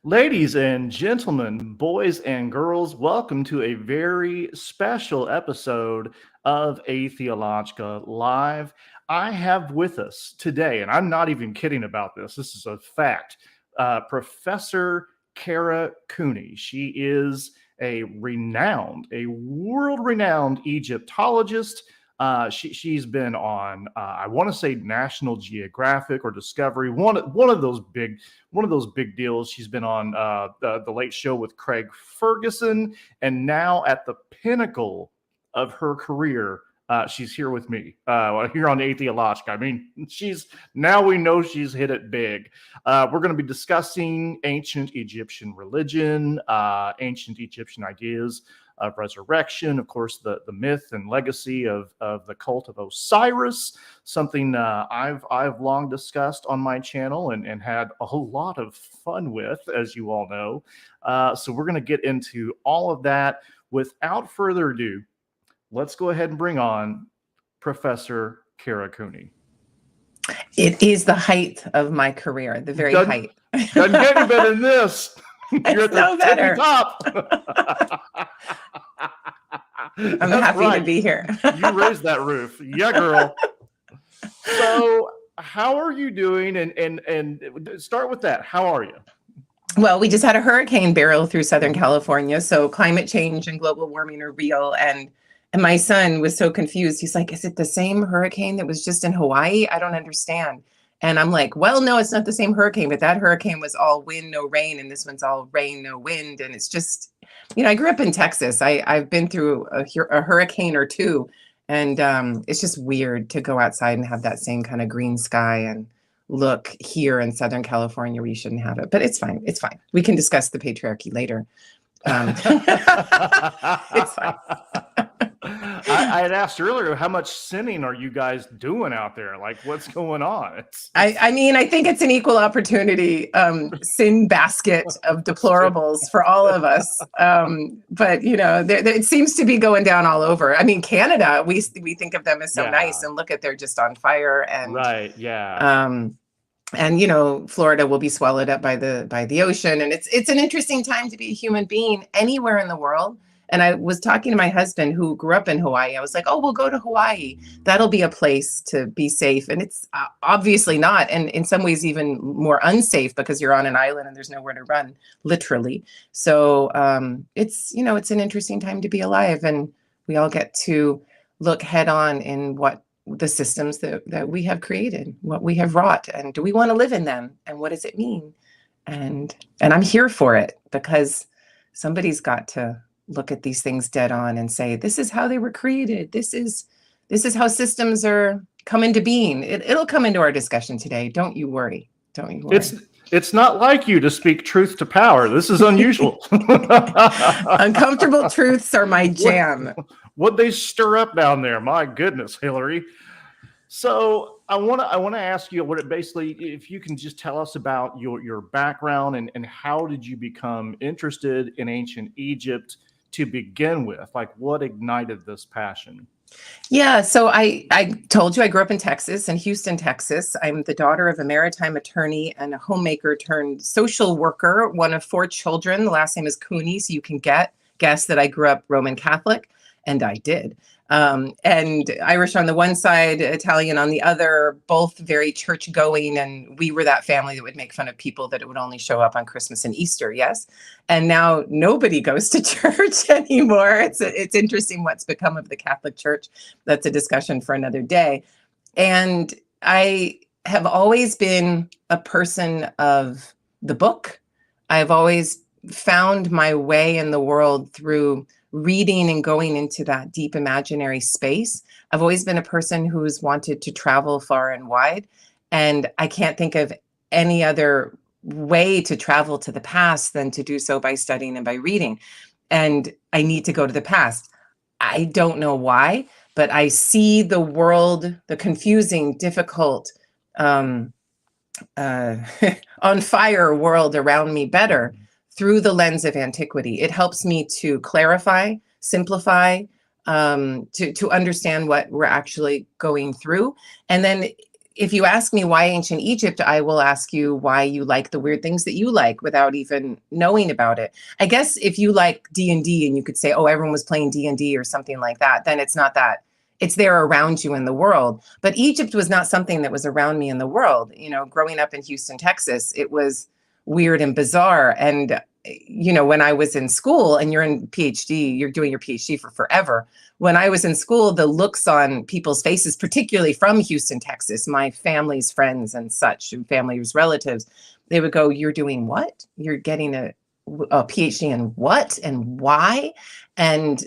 Ladies and gentlemen, boys and girls, welcome to a very special episode of Atheologica Live. I have with us today, and I'm not even kidding about this, this is a fact, Professor Kara Cooney. She is a world renowned Egyptologist. She's been on, I want to say National Geographic or Discovery, one of those big deals. She's been on the Late Show with Craig Ferguson, and now at the pinnacle of her career, she's here with me here on Atheologica. I mean, we know she's hit it big. We're going to be discussing ancient Egyptian religion, ancient Egyptian ideas of resurrection, of course, the myth and legacy of the cult of Osiris, something I've long discussed on my channel and had a lot of fun with, as you all know. So we're going to get into all of that. Without further ado, let's go ahead and bring on Professor Kara Cooney. It is the height of my career, the very height. Doesn't get any better than this. You're at the tippy top. I'm happy to be here. You raised that roof. Yeah, girl. So how are you doing? And start with that. How are you? Well, we just had a hurricane barrel through Southern California. So climate change and global warming are real. And my son was so confused. He's like, is it the same hurricane that was just in Hawaii? I don't understand. And I'm like, well, no, it's not the same hurricane, but that hurricane was all wind, no rain. And this one's all rain, no wind. And it's just, I grew up in Texas. I've been through a hurricane or two. And it's just weird to go outside and have that same kind of green sky and look here in Southern California where you shouldn't have it. But it's fine. It's fine. We can discuss the patriarchy later. It's fine. I had asked earlier, how much sinning are you guys doing out there? Like, what's going on? I mean, I think it's an equal opportunity sin basket of deplorables for all of us. But it seems to be going down all over. I mean, Canada, we think of them as so nice, and look at they're just on fire. And right, yeah. And Florida will be swallowed up by the ocean, and it's an interesting time to be a human being anywhere in the world. And I was talking to my husband who grew up in Hawaii. I was like, oh, we'll go to Hawaii. That'll be a place to be safe. And it's obviously not. And in some ways, even more unsafe because you're on an island and there's nowhere to run, literally. So it's an interesting time to be alive. And we all get to look head on in what the systems that we have created, what we have wrought. And do we want to live in them? And what does it mean? And I'm here for it because somebody's got to look at these things dead on and say, this is how they were created. This is how systems are come into being. It'll come into our discussion today. Don't you worry. Don't you worry. It's not like you to speak truth to power. This is unusual. Uncomfortable truths are my jam. What they stir up down there. My goodness, Hillary. So I want to ask you if you can just tell us about your background and how did you become interested in ancient Egypt to begin with? Like, what ignited this passion? Yeah, so I told you I grew up in Texas, in Houston, Texas. I'm the daughter of a maritime attorney and a homemaker turned social worker, one of 4 children. The last name is Cooney, so you can guess that I grew up Roman Catholic, and I did. And Irish on the one side, Italian on the other, both very church going. And we were that family that would make fun of people that it would only show up on Christmas and Easter. Yes. And now nobody goes to church anymore. It's interesting what's become of the Catholic Church. That's a discussion for another day. And I have always been a person of the book. I've always found my way in the world through reading and going into that deep imaginary space. I've always been a person who's wanted to travel far and wide. And I can't think of any other way to travel to the past than to do so by studying and by reading. And I need to go to the past. I don't know why, but I see the world, the confusing, difficult, on fire world around me better through the lens of antiquity. It helps me to clarify, simplify, to understand what we're actually going through. And then if you ask me why ancient Egypt, I will ask you why you like the weird things that you like without even knowing about it. I guess if you like D&D and you could say, oh, everyone was playing D&D or something like that, then it's not that. It's there around you in the world. But Egypt was not something that was around me in the world. You know, growing up in Houston, Texas, it was weird and bizarre. And, you know, when I was in school, and you're in PhD, you're doing your PhD for forever. When I was in school, the looks on people's faces, particularly from Houston, Texas, my family's friends and such, and family's relatives, they would go, "You're doing what? You're getting a PhD in what and why?" And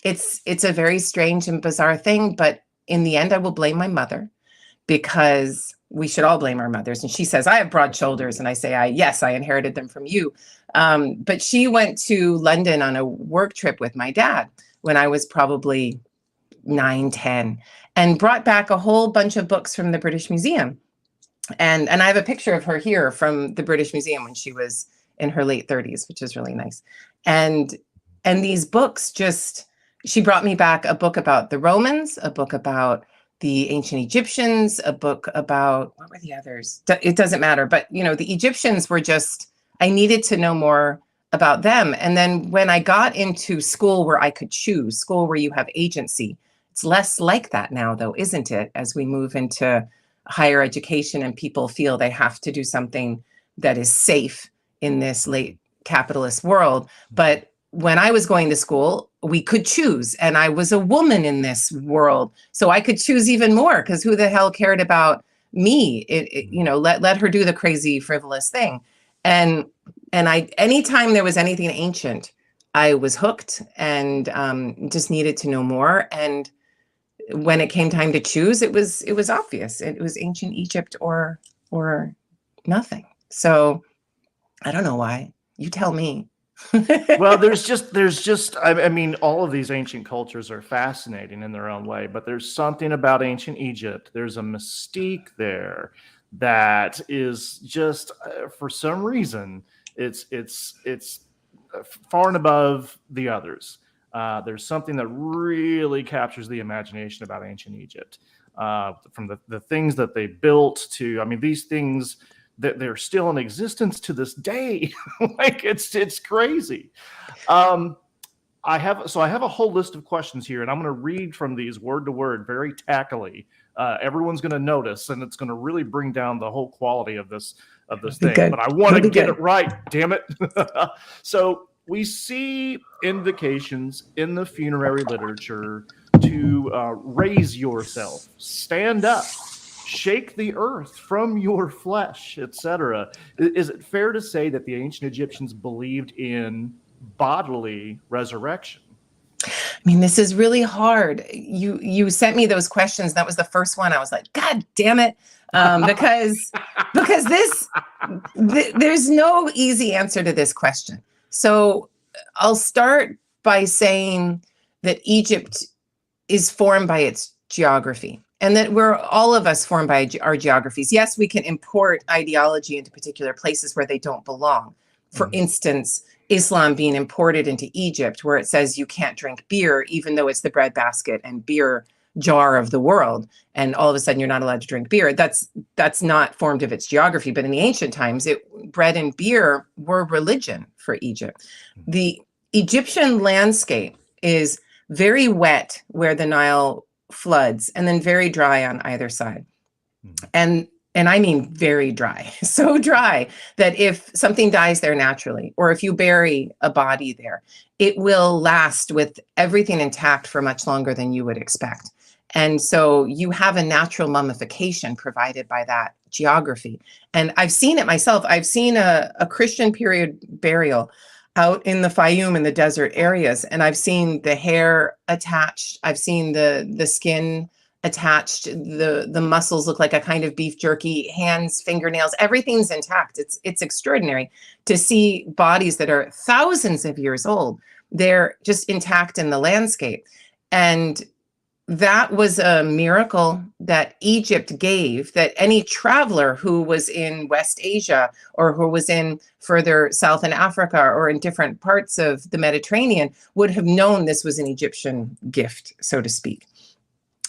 it's a very strange and bizarre thing. But in the end, I will blame my mother, because we should all blame our mothers. And she says, I have broad shoulders. And I say, yes, I inherited them from you. But she went to London on a work trip with my dad when I was probably 9, 10, and brought back a whole bunch of books from the British Museum. And I have a picture of her here from the British Museum when she was in her late 30s, which is really nice. And these books she brought me back a book about the Romans, a book about the ancient Egyptians, a book about, what were the others? It doesn't matter. But, you know, the Egyptians were I needed to know more about them. And then when I got into school where I could choose, school where you have agency, it's less like that now, though, isn't it? As we move into higher education and people feel they have to do something that is safe in this late capitalist world. But when I was going to school, we could choose. And I was a woman in this world. So I could choose even more, because who the hell cared about me? Let her do the crazy, frivolous thing. And anytime there was anything ancient, I was hooked and just needed to know more. And when it came time to choose, it was obvious. It was ancient Egypt or nothing. So I don't know why. You tell me. Well, I mean, all of these ancient cultures are fascinating in their own way, but there's something about ancient Egypt. There's a mystique there that is just, for some reason, it's far and above the others. There's something that really captures the imagination about ancient Egypt, from the things that they built to, I mean, these things that they're still in existence to this day. Like it's crazy. I have a whole list of questions here, and I'm going to read from these word to word very tackily. Everyone's going to notice, and it's going to really bring down the whole quality of this thing. Good. But I want to get it right, damn it. So we see indications in the funerary literature to raise yourself, stand up, shake the earth from your flesh, etc. Is it fair to say that the ancient Egyptians believed in bodily resurrection? I mean, this is really hard. You sent me those questions. That was the first one. I was like, God damn it. Because there's no easy answer to this question. So I'll start by saying that Egypt is formed by its geography, and that we're all of us formed by our geographies. Yes, we can import ideology into particular places where they don't belong. For instance, Islam being imported into Egypt, where it says you can't drink beer, even though it's the breadbasket and beer jar of the world. And all of a sudden you're not allowed to drink beer. That's not formed of its geography. But in the ancient times, bread and beer were religion for Egypt. The Egyptian landscape is very wet where the Nile floods, and then very dry on either side. And I mean very dry, so dry that if something dies there naturally, or if you bury a body there, it will last with everything intact for much longer than you would expect. And so you have a natural mummification provided by that geography. And I've seen it myself. I've seen a Christian period burial out in the Fayum in the desert areas, and I've seen the hair attached. I've seen the skin attached. The muscles look like a kind of beef jerky, hands, fingernails, everything's intact. It's extraordinary to see bodies that are thousands of years old. They're just intact in the landscape. And that was a miracle that Egypt gave, that any traveler who was in West Asia or who was in further south in Africa or in different parts of the Mediterranean would have known this was an Egyptian gift, so to speak.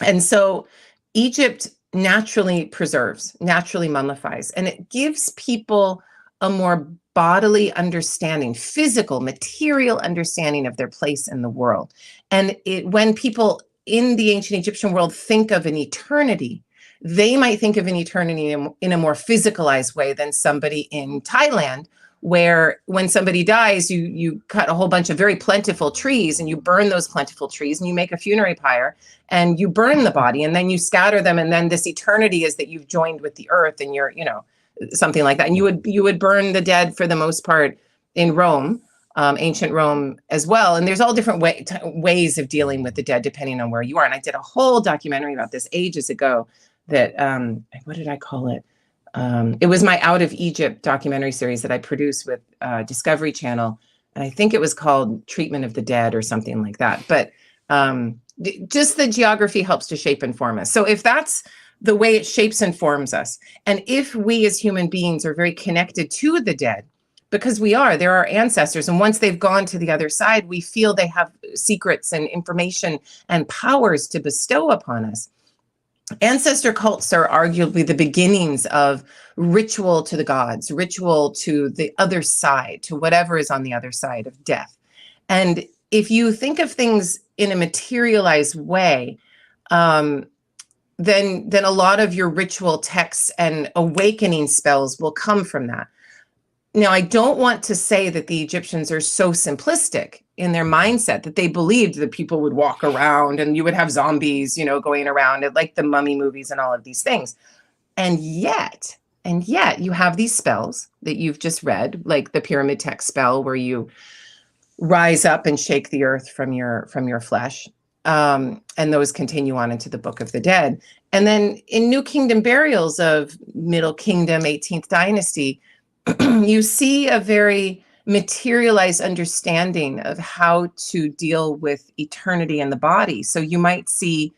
And so Egypt naturally preserves, naturally mummifies, and it gives people a more bodily understanding, physical, material understanding of their place in the world. And when people in the ancient Egyptian world think of an eternity, they might think of an eternity in a more physicalized way than somebody in Thailand, where when somebody dies, you cut a whole bunch of very plentiful trees and you burn those plentiful trees and you make a funerary pyre and you burn the body and then you scatter them. And then this eternity is that you've joined with the earth and you're, something like that. And you would burn the dead for the most part in Rome, ancient Rome as well. And there's all different ways of dealing with the dead depending on where you are. And I did a whole documentary about this ages ago that, what did I call it? It was my Out of Egypt documentary series that I produced with Discovery Channel. And I think it was called Treatment of the Dead or something like that. But just the geography helps to shape and form us. So if that's the way it shapes and forms us, and if we as human beings are very connected to the dead, because they're our ancestors. And once they've gone to the other side, we feel they have secrets and information and powers to bestow upon us. Ancestor cults are arguably the beginnings of ritual to the gods, ritual to the other side, to whatever is on the other side of death. And if you think of things in a materialized way, then a lot of your ritual texts and awakening spells will come from that. Now, I don't want to say that the Egyptians are so simplistic in their mindset that they believed that people would walk around and you would have zombies, going around like the mummy movies and all of these things. And yet you have these spells that you've just read, like the pyramid text spell where you rise up and shake the earth from your flesh. And those continue on into the Book of the Dead. And then in New Kingdom burials of Middle Kingdom, 18th dynasty, you see a very materialized understanding of how to deal with eternity in the body. So you might see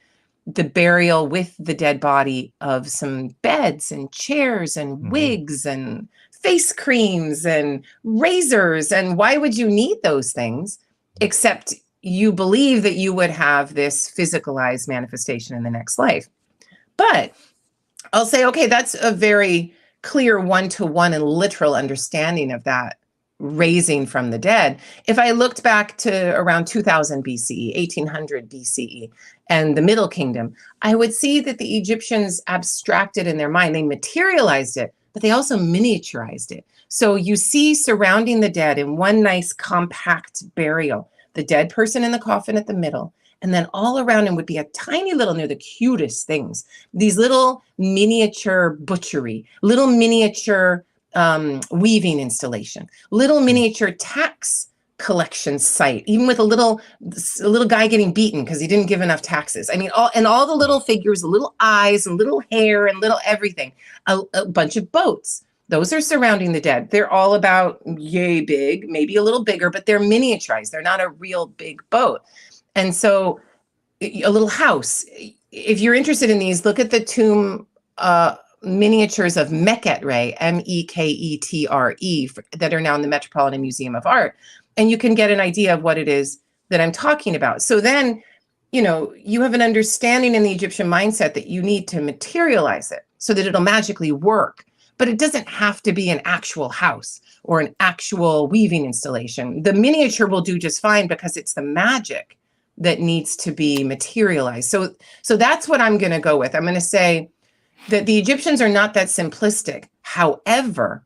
the burial with the dead body of some beds and chairs and wigs and face creams and razors. And why would you need those things except you believe that you would have this physicalized manifestation in the next life? But I'll say, okay, that's a very clear one-to-one and literal understanding of that raising from the dead. If I looked back to around 2000 BCE, 1800 BCE, and the Middle Kingdom, I would see that the Egyptians abstracted in their mind. They materialized it, but they also miniaturized it. So you see surrounding the dead in one nice compact burial, the dead person in the coffin at the middle, and then all around him would be a tiny little, the cutest things, these little miniature butchery, little miniature weaving installation, little miniature tax collection site, even with a little guy getting beaten because he didn't give enough taxes. I mean, all the little figures, little eyes and little hair and little everything, a bunch of boats. Those are surrounding the dead. They're all about yay big, maybe a little bigger, but they're miniaturized. They're not a real big boat. And so a little house, if you're interested in these, look at the tomb miniatures of Mekhetre, Mekhetre, that are now in the Metropolitan Museum of Art. And you can get an idea of what it is that I'm talking about. So then, you have an understanding in the Egyptian mindset that you need to materialize it so that it'll magically work. But it doesn't have to be an actual house or an actual weaving installation. The miniature will do just fine because it's the magic that needs to be materialized. So that's what I'm going to go with. I'm going to say that the Egyptians are not that simplistic. However,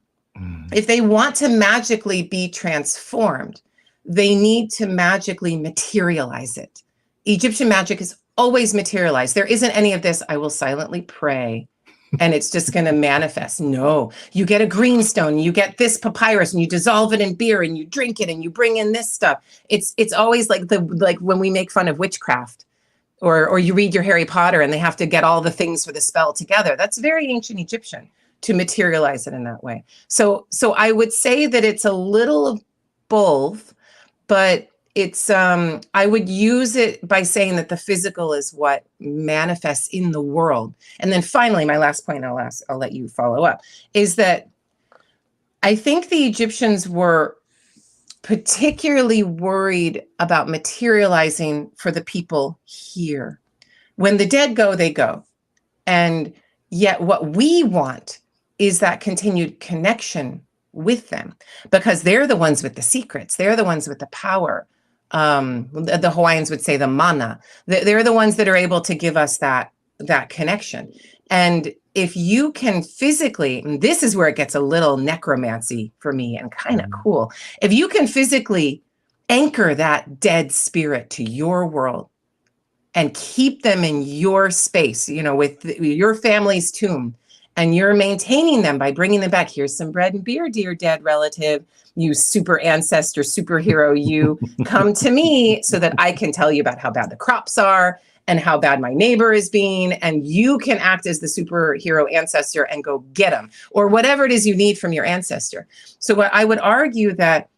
if they want to magically be transformed, they need to magically materialize it. Egyptian magic is always materialized. There isn't any of this, I will silently pray and it's just going to manifest. No, you get a green stone, you get this papyrus and you dissolve it in beer and you drink it and you bring in this stuff. It's always like when we make fun of witchcraft or you read your Harry Potter and they have to get all the things for the spell together. That's very ancient Egyptian to materialize it in that way. So I would say that it's a little of both, but it's I would use it by saying that the physical is what manifests in the world. And then finally, my last point, I'll let you follow up, is that I think the Egyptians were particularly worried about materializing for the people here. When the dead go, they go. And yet what we want is that continued connection with them, because they're the ones with the secrets. They're the ones with the power. The Hawaiians would say the mana. They're the ones that are able to give us that connection. And if you can physically, and this is where it gets a little necromancy for me and kind of cool. If you can physically anchor that dead spirit to your world and keep them in your space, with your family's tomb, and you're maintaining them by bringing them back. Here's some bread and beer, dear dead relative. You super ancestor, superhero, you come to me so that I can tell you about how bad the crops are and how bad my neighbor is being. And you can act as the superhero ancestor and go get them, or whatever it is you need from your ancestor. So what I would argue that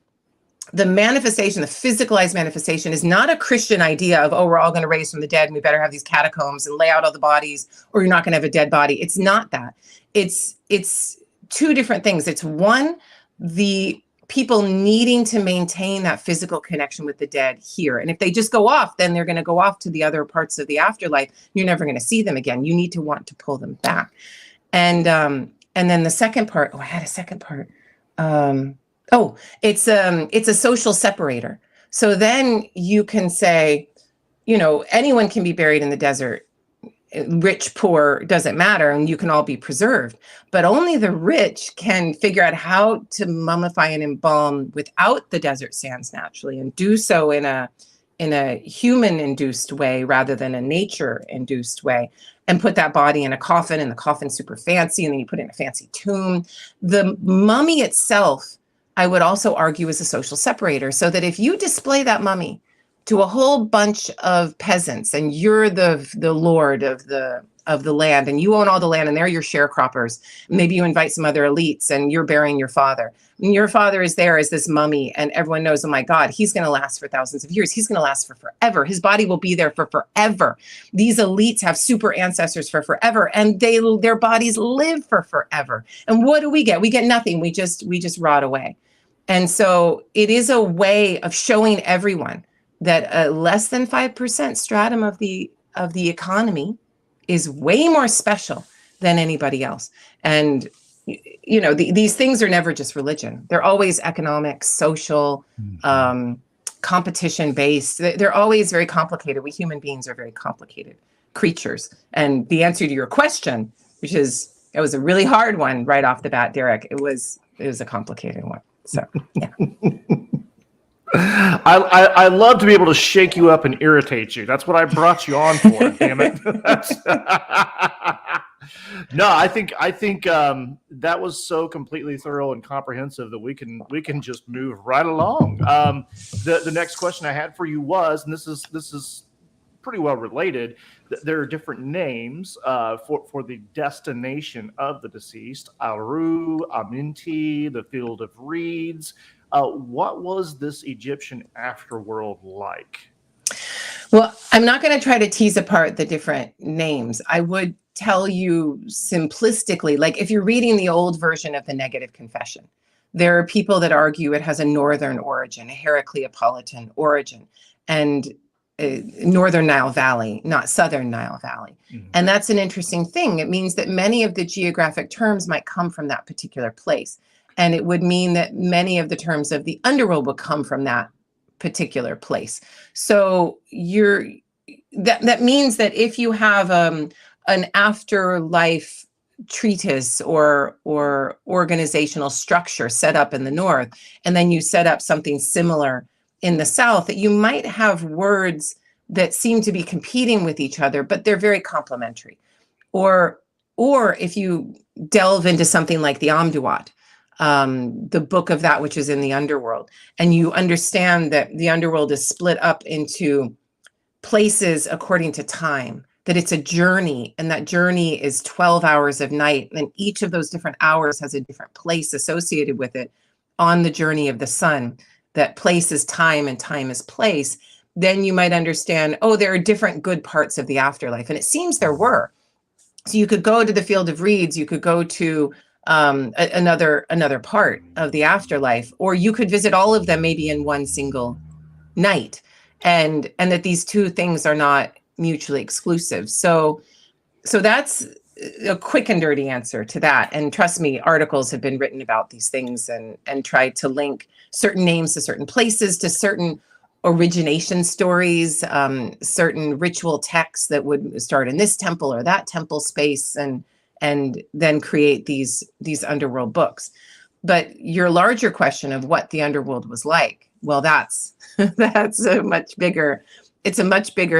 the manifestation, the physicalized manifestation, is not a Christian idea of, we're all going to raise from the dead and we better have these catacombs and lay out all the bodies, or you're not going to have a dead body. It's not that. It's two different things. It's one, the people needing to maintain that physical connection with the dead here. And if they just go off, then they're going to go off to the other parts of the afterlife. You're never going to see them again. You need to want to pull them back. And then the second part, I had a second part. It's a social separator. So then you can say, anyone can be buried in the desert, rich, poor, doesn't matter, and you can all be preserved. But only the rich can figure out how to mummify and embalm without the desert sands naturally, and do so in a human-induced way rather than a nature-induced way, and put that body in a coffin, and the coffin's super fancy, and then you put it in a fancy tomb. The mummy itself, I would also argue, is a social separator, so that if you display that mummy to a whole bunch of peasants, and you're the lord of the land, and you own all the land, and they're your sharecroppers, maybe you invite some other elites, and you're burying your father, and your father is there as this mummy, and everyone knows, oh my God, he's going to last for thousands of years. He's going to last for forever. His body will be there for forever. These elites have super ancestors for forever, and their bodies live for forever. And what do we get? We get nothing. We just rot away. And so it is a way of showing everyone that a less than 5% stratum of the economy is way more special than anybody else. And these things are never just religion. They're always economic, social, competition based. They're always very complicated. We human beings are very complicated creatures. And the answer to your question, it was a really hard one right off the bat, Derek. It was a complicated one. So yeah. I love to be able to shake you up and irritate you. That's what I brought you on for. Damn it! No, I think that was so completely thorough and comprehensive that we can just move right along. The next question I had for you was, and this is pretty well related. There are different names for the destination of the deceased: Aru, Aminti, the Field of Reeds. What was this Egyptian afterworld like? Well, I'm not going to try to tease apart the different names. I would tell you simplistically, like if you're reading the old version of the Negative Confession, there are people that argue it has a northern origin, a Heracleopolitan origin, and Northern Nile Valley, not Southern Nile Valley. Mm-hmm. And that's an interesting thing. It means that many of the geographic terms might come from that particular place. And it would mean that many of the terms of the underworld will come from that particular place. So that means that if you have an afterlife treatise or organizational structure set up in the north, and then you set up something similar in the south, that you might have words that seem to be competing with each other, but they're very complementary. Or if you delve into something like the Amduat, the book of that which is in the underworld, and you understand that the underworld is split up into places according to time, that it's a journey, and that journey is 12 hours of night, and each of those different hours has a different place associated with it on the journey of the sun. That place is time and time is place. Then you might understand, there are different good parts of the afterlife, and it seems there were. So you could go to the Field of Reeds, you could go to another part of the afterlife, or you could visit all of them maybe in one single night, and that these two things are not mutually exclusive. So that's a quick and dirty answer to that. And trust me, articles have been written about these things and tried to link certain names to certain places, to certain origination stories, certain ritual texts that would start in this temple or that temple space, and then create these underworld books. But your larger question of what the underworld was like, well, that's a much bigger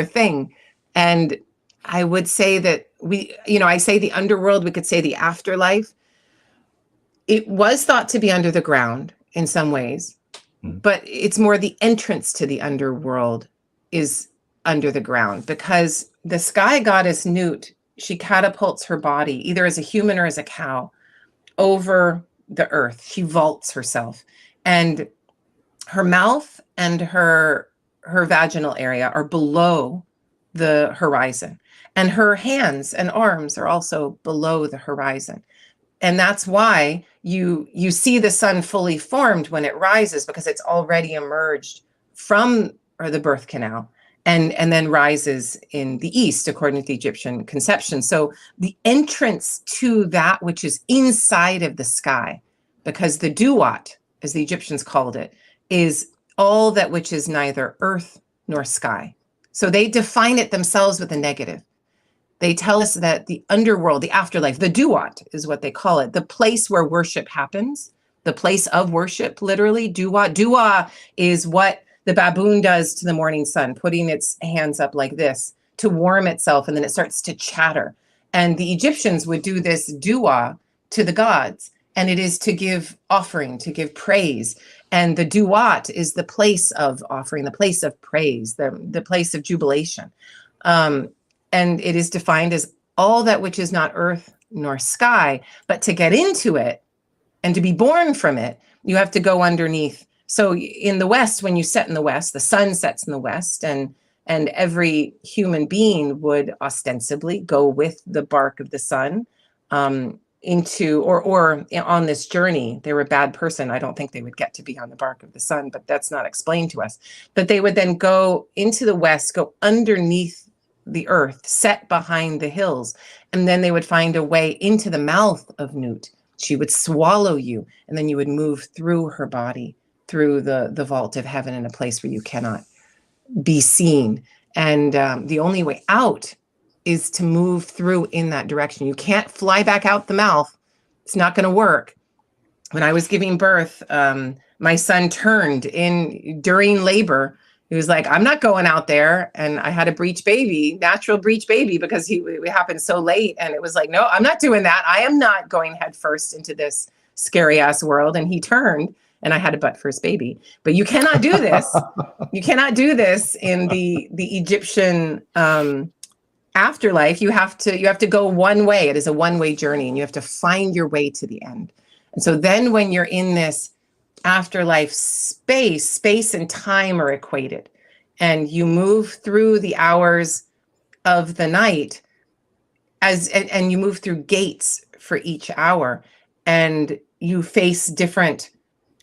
thing. And I would say that I say the underworld, we could say the afterlife. It was thought to be under the ground in some ways, but it's more the entrance to the underworld is under the ground, because the sky goddess Nut, she catapults her body either as a human or as a cow over the earth. She vaults herself, and her mouth and her vaginal area are below the horizon, and her hands and arms are also below the horizon. And that's why you see the sun fully formed when it rises, because it's already emerged from the birth canal and then rises in the east, according to the Egyptian conception. So the entrance to that which is inside of the sky, because the duat, as the Egyptians called it, is all that which is neither earth nor sky. So they define it themselves with a negative. They tell us that the underworld, the afterlife, the duat is what they call it, the place where worship happens, the place of worship, literally, duat. Dua is what the baboon does to the morning sun, putting its hands up like this to warm itself, and then it starts to chatter. And the Egyptians would do this dua to the gods, and it is to give offering, to give praise. And the duat is the place of offering, the place of praise, the place of jubilation. And it is defined as all that which is not earth nor sky. But to get into it and to be born from it, you have to go underneath. So in the West, when you set in the West, the sun sets in the West, and every human being would ostensibly go with the bark of the sun into or on this journey. They were a bad person. I don't think they would get to be on the bark of the sun, but that's not explained to us. But they would then go into the West, go underneath the earth, set behind the hills, and then they would find a way into the mouth of Nut. She would swallow you, and then you would move through her body, through the vault of heaven, in a place where you cannot be seen. And the only way out is to move through in that direction. You can't fly back out the mouth. It's not going to work. When I was giving birth, my son turned during labor. He was like, I'm not going out there. And I had a breech baby, natural breech baby, because it happened so late. And it was like, no, I'm not doing that. I am not going head first into this scary ass world. And he turned, and I had a butt first baby. But you cannot do this. You cannot do this in the Egyptian afterlife. You have to go one way. It is a one-way journey, and you have to find your way to the end. And so then when you're in this afterlife space and time are equated, and you move through the hours of the night and you move through gates for each hour, and you face different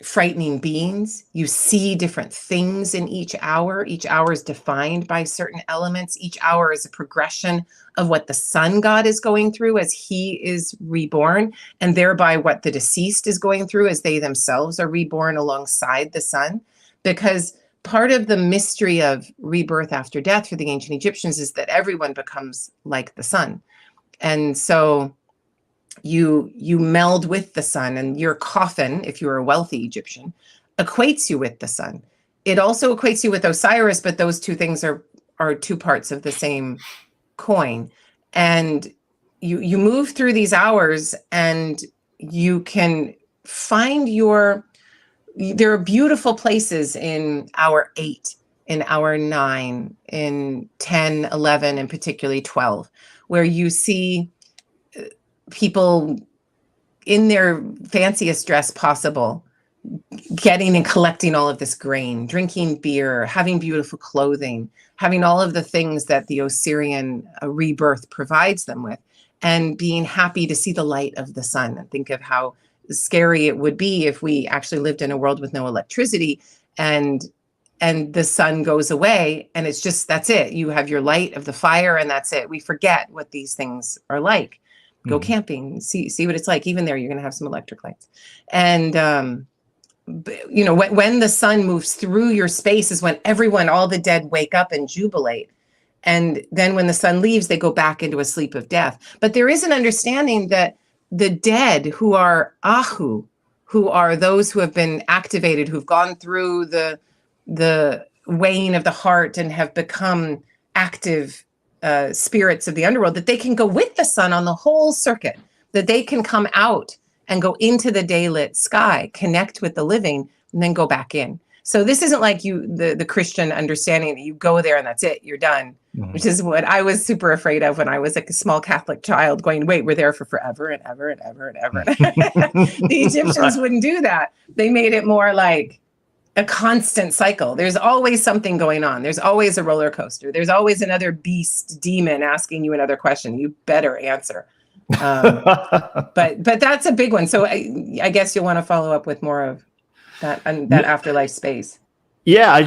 frightening beings. You see different things in each hour. Each hour is defined by certain elements. Each hour is a progression of what the sun god is going through as he is reborn, and thereby what the deceased is going through as they themselves are reborn alongside the sun. Because part of the mystery of rebirth after death for the ancient Egyptians is that everyone becomes like the sun. And so you meld with the sun, and your coffin, if you're a wealthy Egyptian, equates you with the sun. It also equates you with Osiris, but those two things are two parts of the same coin. And you move through these hours, and you can find there are beautiful places in hour 8, in hour 9, in 10, 11, and particularly 12, where you see people in their fanciest dress possible, getting and collecting all of this grain, drinking beer, having beautiful clothing, having all of the things that the Osirian rebirth provides them with, and being happy to see the light of the sun. And think of how scary it would be if we actually lived in a world with no electricity, and the sun goes away, and it's just, that's it. You have your light of the fire, and that's it. We forget what these things are like. Go camping, see what it's like. Even there, you're going to have some electric lights. And, when the sun moves through your space is when all the dead wake up and jubilate. And then when the sun leaves, they go back into a sleep of death. But there is an understanding that the dead who are ahu, who are those who have been activated, who've gone through the weighing of the heart and have become active spirits of the underworld, that they can go with the sun on the whole circuit, that they can come out and go into the daylit sky, connect with the living, and then go back in. So this isn't like the Christian understanding that you go there and that's it, you're done, which is what I was super afraid of when I was like a small Catholic child going, wait, we're there for forever and ever and ever and ever. The Egyptians wouldn't do that. They made it more like a constant cycle. There's always something going on. There's always a roller coaster. There's always another beast demon asking you another question. You better answer. But that's a big one. So I guess you'll want to follow up with more of that afterlife space. Yeah,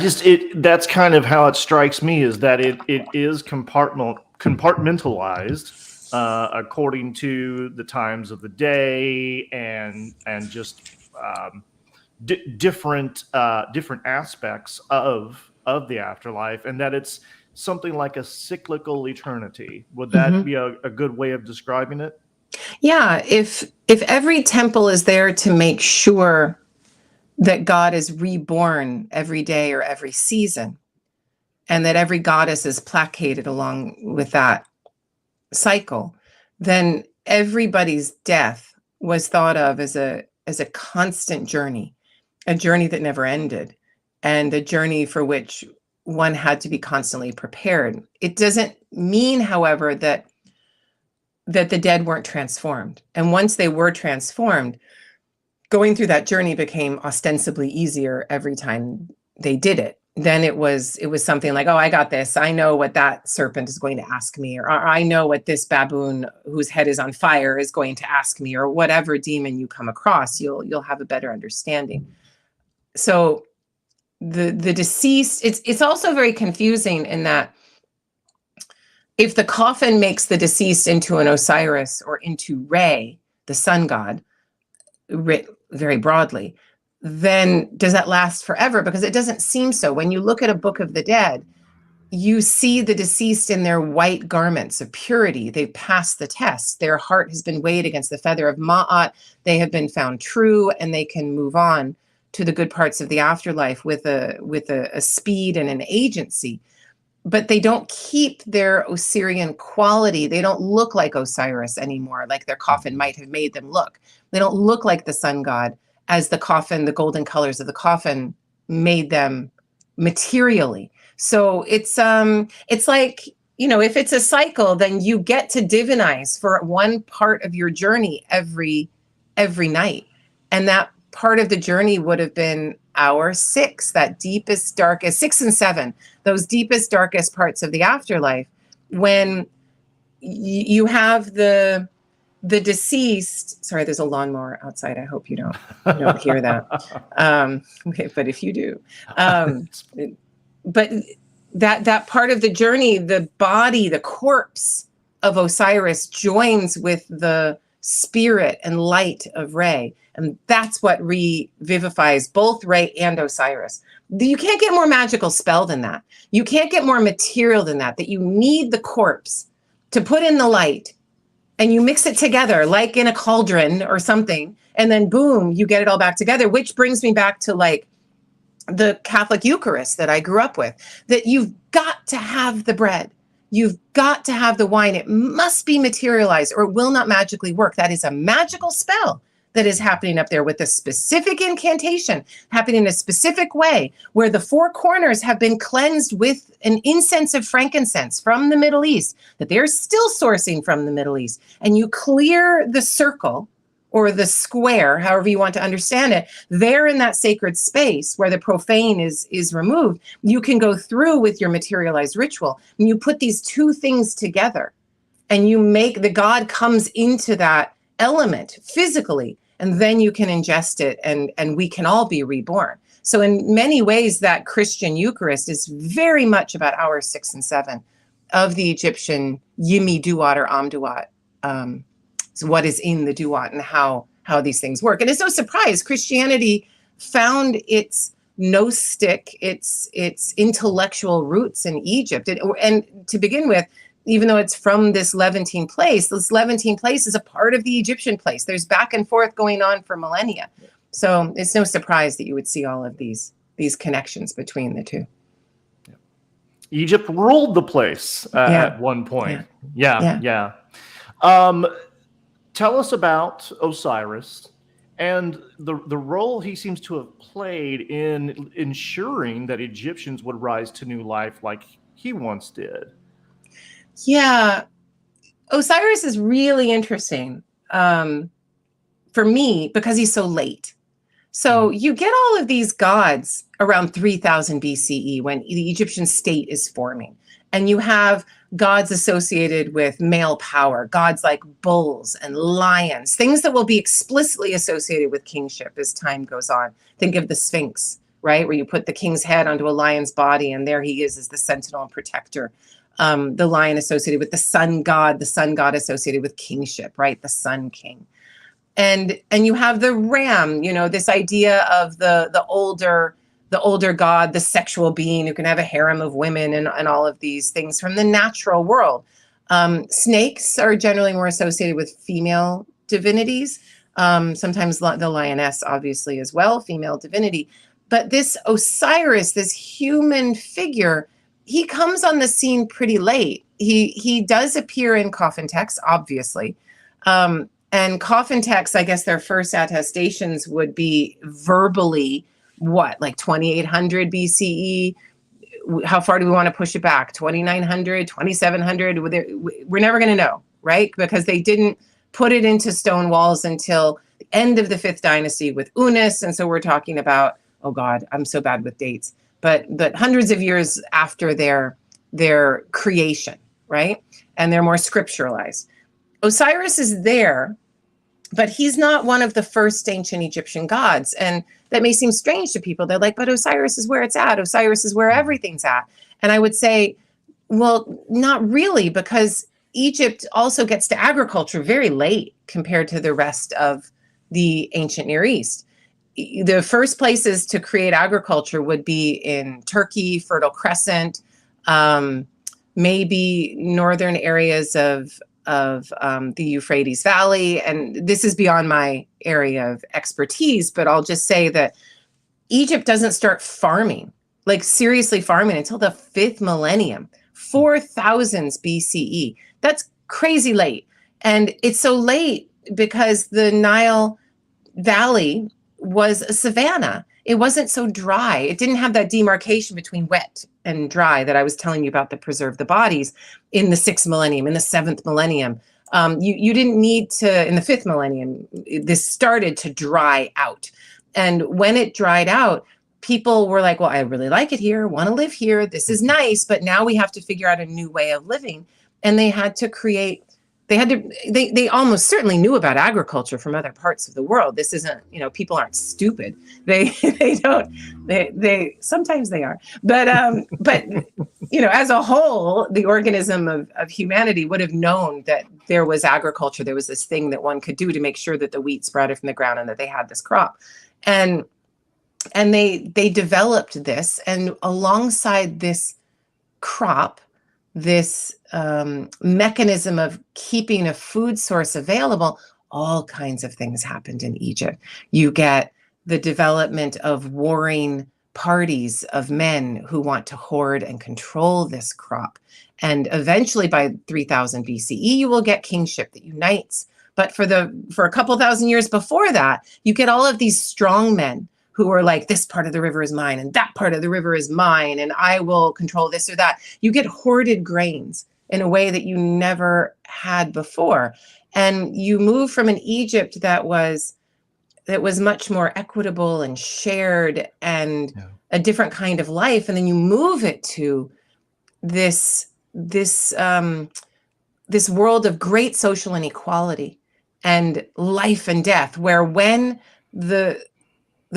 that's kind of how it strikes me, is that it is compartmentalized according to the times of the day and just different aspects of the afterlife, and that it's something like a cyclical eternity. Would that be a good way of describing it? Yeah, if every temple is there to make sure that God is reborn every day or every season, and that every goddess is placated along with that cycle, then everybody's death was thought of as a constant journey, a journey that never ended, and a journey for which one had to be constantly prepared. It doesn't mean, however, that the dead weren't transformed. And once they were transformed, going through that journey became ostensibly easier every time they did it. Then it was something like, oh, I got this. I know what that serpent is going to ask me, or I know what this baboon whose head is on fire is going to ask me, or whatever demon you come across, you'll have a better understanding. So the deceased, it's also very confusing in that if the coffin makes the deceased into an Osiris or into Re, the sun god, very broadly, then does that last forever? Because it doesn't seem so. When you look at a Book of the Dead, you see the deceased in their white garments of purity. They've passed the test. Their heart has been weighed against the feather of Ma'at. They have been found true, and they can move on to the good parts of the afterlife with a speed and an agency. But they don't keep their Osirian quality. They don't look like Osiris anymore, like their coffin might have made them look. They don't look like the sun god, as the coffin, the golden colors of the coffin made them materially. So it's like, if it's a cycle, then you get to divinize for one part of your journey every night. And that part of the journey would have been hour 6, that deepest, darkest, 6 and 7, those deepest, darkest parts of the afterlife, when you have the deceased. Sorry, there's a lawnmower outside. I hope you don't hear that. Okay, but if you do, but that part of the journey, the body, the corpse of Osiris joins with the spirit and light of Re. And that's what revivifies both Re and Osiris. You can't get more magical spell than that. You can't get more material than that you need the corpse to put in the light, and you mix it together like in a cauldron or something, and then boom, you get it all back together, which brings me back to like the Catholic Eucharist that I grew up with, that you've got to have the bread. You've got to have the wine. It must be materialized or it will not magically work. That is a magical spell that is happening up there with a specific incantation happening in a specific way, where the 4 corners have been cleansed with an incense of frankincense from the Middle East, that they're still sourcing from the Middle East. And you clear the circle or the square, however you want to understand it, there in that sacred space where the profane is removed, you can go through with your materialized ritual. And you put these 2 things together, and you make the God comes into that element physically, and then you can ingest it, and we can all be reborn. So in many ways, that Christian Eucharist is very much about hour 6 and 7 of the Egyptian Yimi Duat or Amduat what is in the duat and how these things work. And it's no surprise Christianity found its Gnostic, its intellectual roots in Egypt. And to begin with, even though it's from this Levantine place is a part of the Egyptian place. There's back and forth going on for millennia. So it's no surprise that you would see all of these connections between the two. Egypt ruled the place at one point. Yeah. Tell us about Osiris and the role he seems to have played in ensuring that Egyptians would rise to new life like he once did. Yeah, Osiris is really interesting for me because he's so late. So you get all of these gods around 3000 BCE when the Egyptian state is forming. And you have gods associated with male power, gods like bulls and lions, things that will be explicitly associated with kingship as time goes on. Think of the Sphinx, right? Where you put the king's head onto a lion's body and there he is as the sentinel and protector. The lion associated with the sun god associated with kingship, right? The sun king. And you have the ram, this idea of the older god, the sexual being who can have a harem of women and all of these things from the natural world. Snakes are generally more associated with female divinities. Sometimes the lioness, obviously, as well, female divinity. But this Osiris, this human figure, he comes on the scene pretty late. He does appear in coffin texts, obviously. And coffin texts, I guess their first attestations would be verbally, like 2800 BCE? How far do we want to push it back? 2900, 2700? We're never going to know, right? Because they didn't put it into stone walls until the end of the 5th dynasty with Unis. And so we're talking about, oh God, I'm so bad with dates, but hundreds of years after their creation, right? And they're more scripturalized. Osiris is there, but he's not one of the first ancient Egyptian gods. And that may seem strange to people. They're like, but Osiris is where it's at. Osiris is where everything's at. And I would say, well, not really, because Egypt also gets to agriculture very late compared to the rest of the ancient Near East. The first places to create agriculture would be in Turkey, Fertile Crescent, maybe northern areas of the Euphrates Valley. And this is beyond my area of expertise, but I'll just say that Egypt doesn't start farming, like seriously farming, until the 5th millennium, 4000s BCE. That's crazy late. And it's so late because the Nile Valley was a savanna. It wasn't so dry. It didn't have that demarcation between wet and dry that I was telling you about that preserved the bodies in the 6th millennium, in the 7th millennium. You didn't need to, in the 5th millennium, this started to dry out. And when it dried out, people were like, well, I really like it here, want to live here. This is nice, but now we have to figure out a new way of living. And they had to create, they almost certainly knew about agriculture from other parts of the world. This isn't, people aren't stupid. They sometimes they are, but as a whole, the organism of humanity would have known that there was agriculture. There was this thing that one could do to make sure that the wheat sprouted from the ground and that they had this crop. And they developed this, and alongside this crop, this mechanism of keeping a food source available, all kinds of things happened in Egypt. You get the development of warring parties of men who want to hoard and control this crop. And eventually by 3000 BCE, you will get kingship that unites. But for a couple thousand years before that, you get all of these strong men who are like, this part of the river is mine and that part of the river is mine and I will control this or that. You get hoarded grains in a way that you never had before. And you move from an Egypt that was much more equitable and shared and a different kind of life. And then you move it to this world of great social inequality and life and death, where when the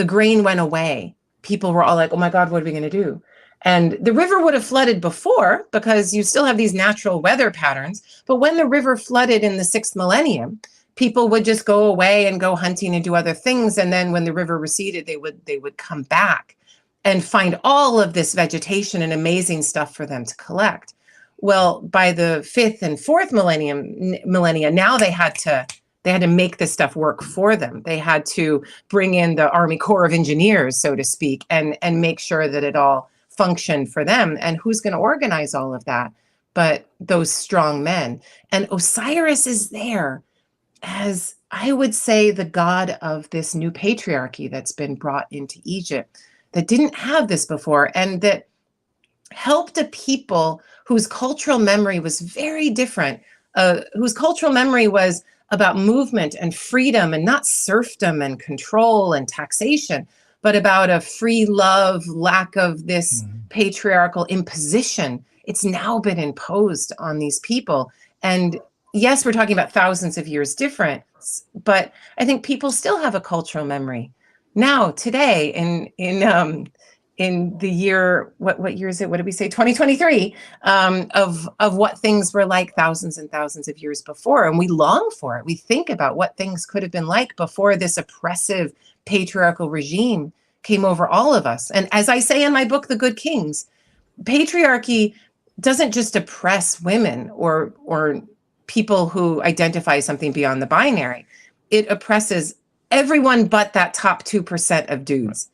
grain went away, people were all like, oh my God, what are we going to do? And the river would have flooded before because you still have these natural weather patterns. But when the river flooded in the 6th millennium, people would just go away and go hunting and do other things. And then when the river receded, they would come back and find all of this vegetation and amazing stuff for them to collect. Well, by the 5th and 4th millennia, now they had to make this stuff work for them. They had to bring in the Army Corps of Engineers, so to speak, and make sure that it all functioned for them. And who's going to organize all of that but those strong men? And Osiris is there as, I would say, the god of this new patriarchy that's been brought into Egypt that didn't have this before, and that helped a people whose cultural memory was very different, whose cultural memory was about movement and freedom and not serfdom and control and taxation, but about a free love, lack of this patriarchal imposition. It's now been imposed on these people. And yes, we're talking about thousands of years different, but I think people still have a cultural memory now, today, in the year, what year is it? What did we say? 2023, of what things were like thousands and thousands of years before. And we long for it. We think about what things could have been like before this oppressive patriarchal regime came over all of us. And as I say in my book, The Good Kings, patriarchy doesn't just oppress women or people who identify something beyond the binary. It oppresses everyone but that top 2% of dudes.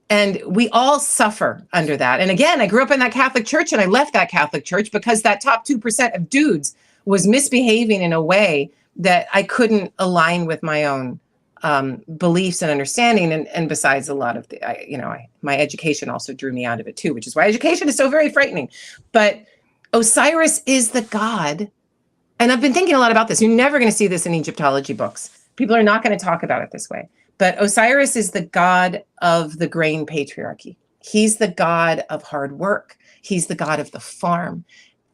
And we all suffer under that. And again, I grew up in that Catholic church, and I left that Catholic church because that top 2% of dudes was misbehaving in a way that I couldn't align with my own beliefs and understanding. And besides, a lot of my education also drew me out of it too, which is why education is so very frightening. But Osiris is the god. And I've been thinking a lot about this. You're never going to see this in Egyptology books. People are not going to talk about it this way. But Osiris is the god of the grain patriarchy. He's the god of hard work. He's the god of the farm.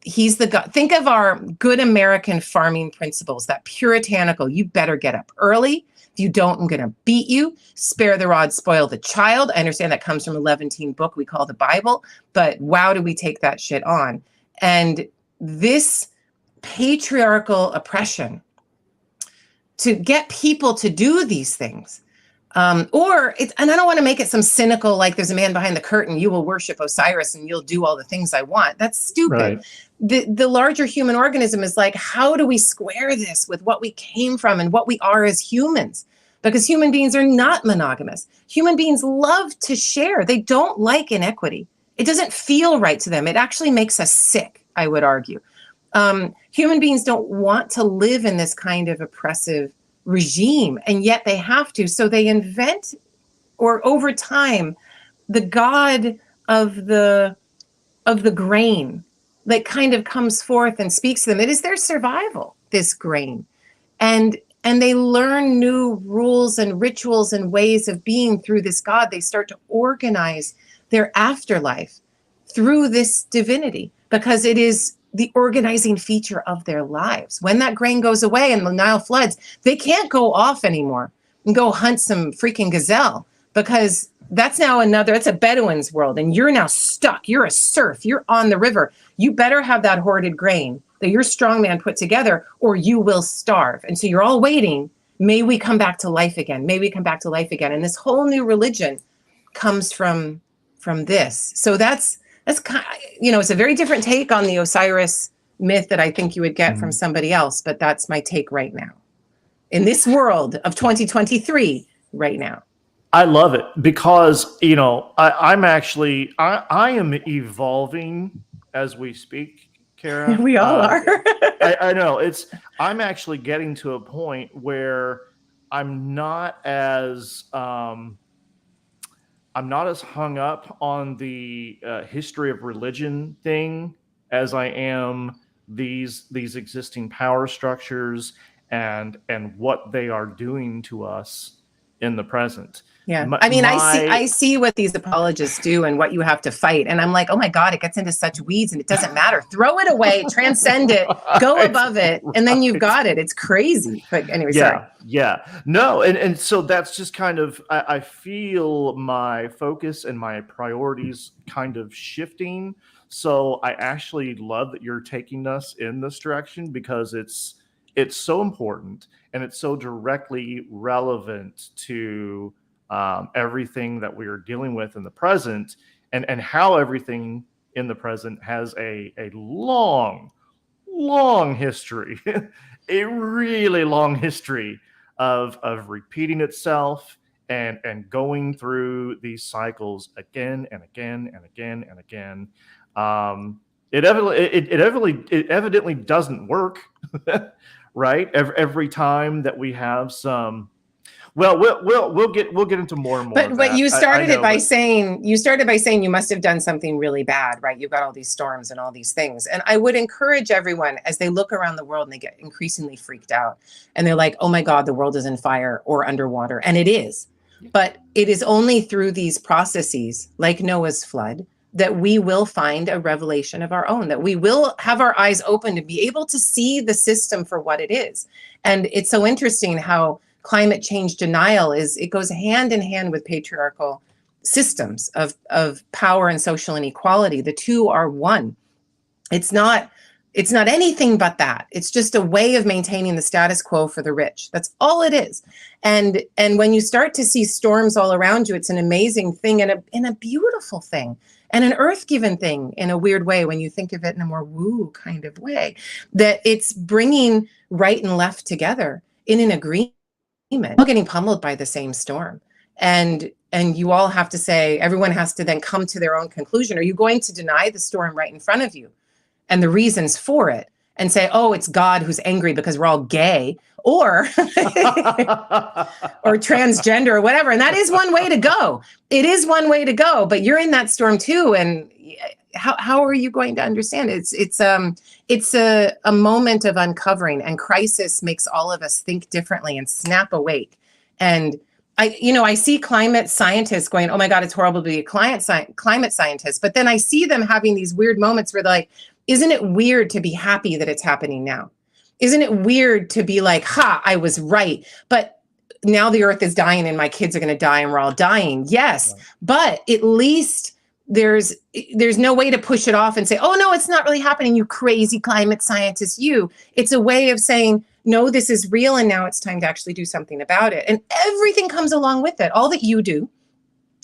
He's the god. Think of our good American farming principles, that puritanical, you better get up early. If you don't, I'm going to beat you. Spare the rod, spoil the child. I understand that comes from a Levantine book we call the Bible, but wow, do we take that shit on? And this patriarchal oppression to get people to do these things, and I don't want to make it some cynical, like there's a man behind the curtain, you will worship Osiris and you'll do all the things I want. That's stupid. Right. The larger human organism is like, how do we square this with what we came from and what we are as humans? Because human beings are not monogamous. Human beings love to share. They don't like inequity. It doesn't feel right to them. It actually makes us sick, I would argue. Human beings don't want to live in this kind of oppressive regime, and yet they have to. So they invent, or over time, the god of the grain that kind of comes forth and speaks to them. It is their survival, this grain. And they learn new rules and rituals and ways of being through this god. They start to organize their afterlife through this divinity, because it is the organizing feature of their lives. When that grain goes away and the Nile floods, they can't go off anymore and go hunt some freaking gazelle, because that's a Bedouin's world, and you're now stuck. You're a serf. You're on the river. You better have that hoarded grain that your strongman put together, or you will starve. And so you're all waiting. May we come back to life again? May we come back to life again? And this whole new religion comes from this. So that's kind of, it's a very different take on the Osiris myth that I think you would get from somebody else, but that's my take right now in this world of 2023 right now. I love it because, I'm actually, I am evolving as we speak, Kara. We all are. I know I'm actually getting to a point where I'm not as hung up on the history of religion thing as I am these existing power structures and what they are doing to us in the present. Yeah. I see what these apologists do and what you have to fight. And I'm like, oh my God, it gets into such weeds and it doesn't matter. Throw it away, transcend it, go above it. And then you've got it. It's crazy. But anyway, sorry. Yeah. No. And so that's just kind of, I feel my focus and my priorities kind of shifting. So I actually love that you're taking us in this direction, because it's so important, and it's so directly relevant to everything that we are dealing with in the present, and how everything in the present has a long history, a really long history of repeating itself and going through these cycles again and again and again and again. It evidently doesn't work, right? Every time that we have some, well, we'll get into more and more. But of that. you started I it by but saying you must have done something really bad, right? You've got all these storms and all these things. And I would encourage everyone, as they look around the world and they get increasingly freaked out and they're like, oh my God, the world is in fire or underwater. And it is. But it is only through these processes, like Noah's flood, that we will find a revelation of our own, that we will have our eyes open to be able to see the system for what it is. And it's so interesting how climate change denial it goes hand in hand with patriarchal systems of power and social inequality. The two are one. It's not anything but that. It's just a way of maintaining the status quo for the rich. That's all it is. And when you start to see storms all around you, it's an amazing thing and a beautiful thing and an earth-given thing in a weird way when you think of it in a more woo kind of way, that it's bringing right and left together in an agreement. All getting pummeled by the same storm. And you all have to say, everyone has to then come to their own conclusion. Are you going to deny the storm right in front of you and the reasons for it and say, oh, it's God who's angry because we're all gay or or transgender or whatever? And that is one way to go. It is one way to go, but you're in that storm too. And how are you going to understand it? It's a moment of uncovering, and crisis makes all of us think differently and snap awake. And I see climate scientists going, oh my God, it's horrible to be a climate scientist. But then I see them having these weird moments where they're like, isn't it weird to be happy that it's happening now? Isn't it weird to be like, ha, I was right. But now the earth is dying and my kids are going to die and we're all dying. Yes, right. But at least there's no way to push it off and say, oh no, it's not really happening, you crazy climate scientist. It's a way of saying, no, this is real, and now it's time to actually do something about it. And everything comes along with it. All that you do,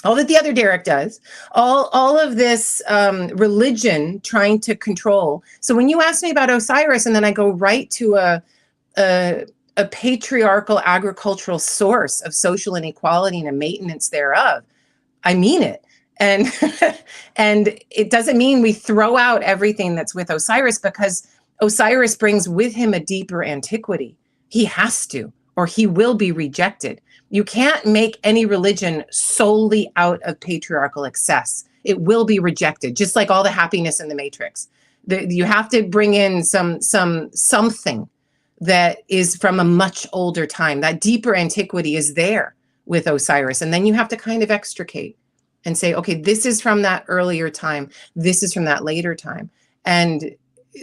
all that the other Derek does, all of this religion trying to control. So when you ask me about Osiris, and then I go right to a patriarchal agricultural source of social inequality and a maintenance thereof, I mean it. And and it doesn't mean we throw out everything that's with Osiris, because Osiris brings with him a deeper antiquity. He has to, or he will be rejected. You can't make any religion solely out of patriarchal excess. It will be rejected, just like all the happiness in the Matrix. You have to bring in something that is from a much older time. That deeper antiquity is there with Osiris. And then you have to kind of extricate and say, okay, this is from that earlier time. This is from that later time. And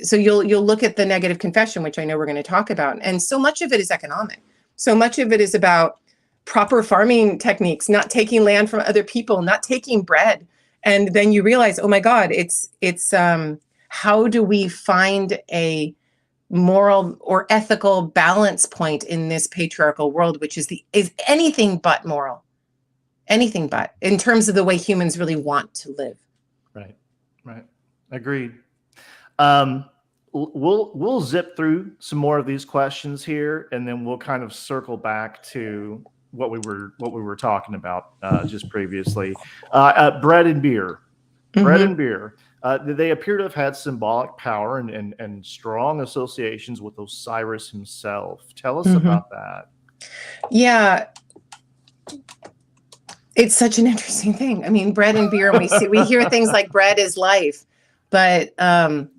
so you'll look at the negative confession, which I know we're going to talk about. And so much of it is economic. So much of it is about proper farming techniques, not taking land from other people, not taking bread. And then you realize, oh my God, it's how do we find a moral or ethical balance point in this patriarchal world, which is anything but moral. Anything but, in terms of the way humans really want to live. Right. Agreed. We'll zip through some more of these questions here, and then we'll kind of circle back to what we were talking about just previously. Bread and beer. Mm-hmm. Bread and beer. They appear to have had symbolic power and strong associations with Osiris himself. Tell us about that. Yeah. It's such an interesting thing. I mean, bread and beer, and we hear things like bread is life, but I'm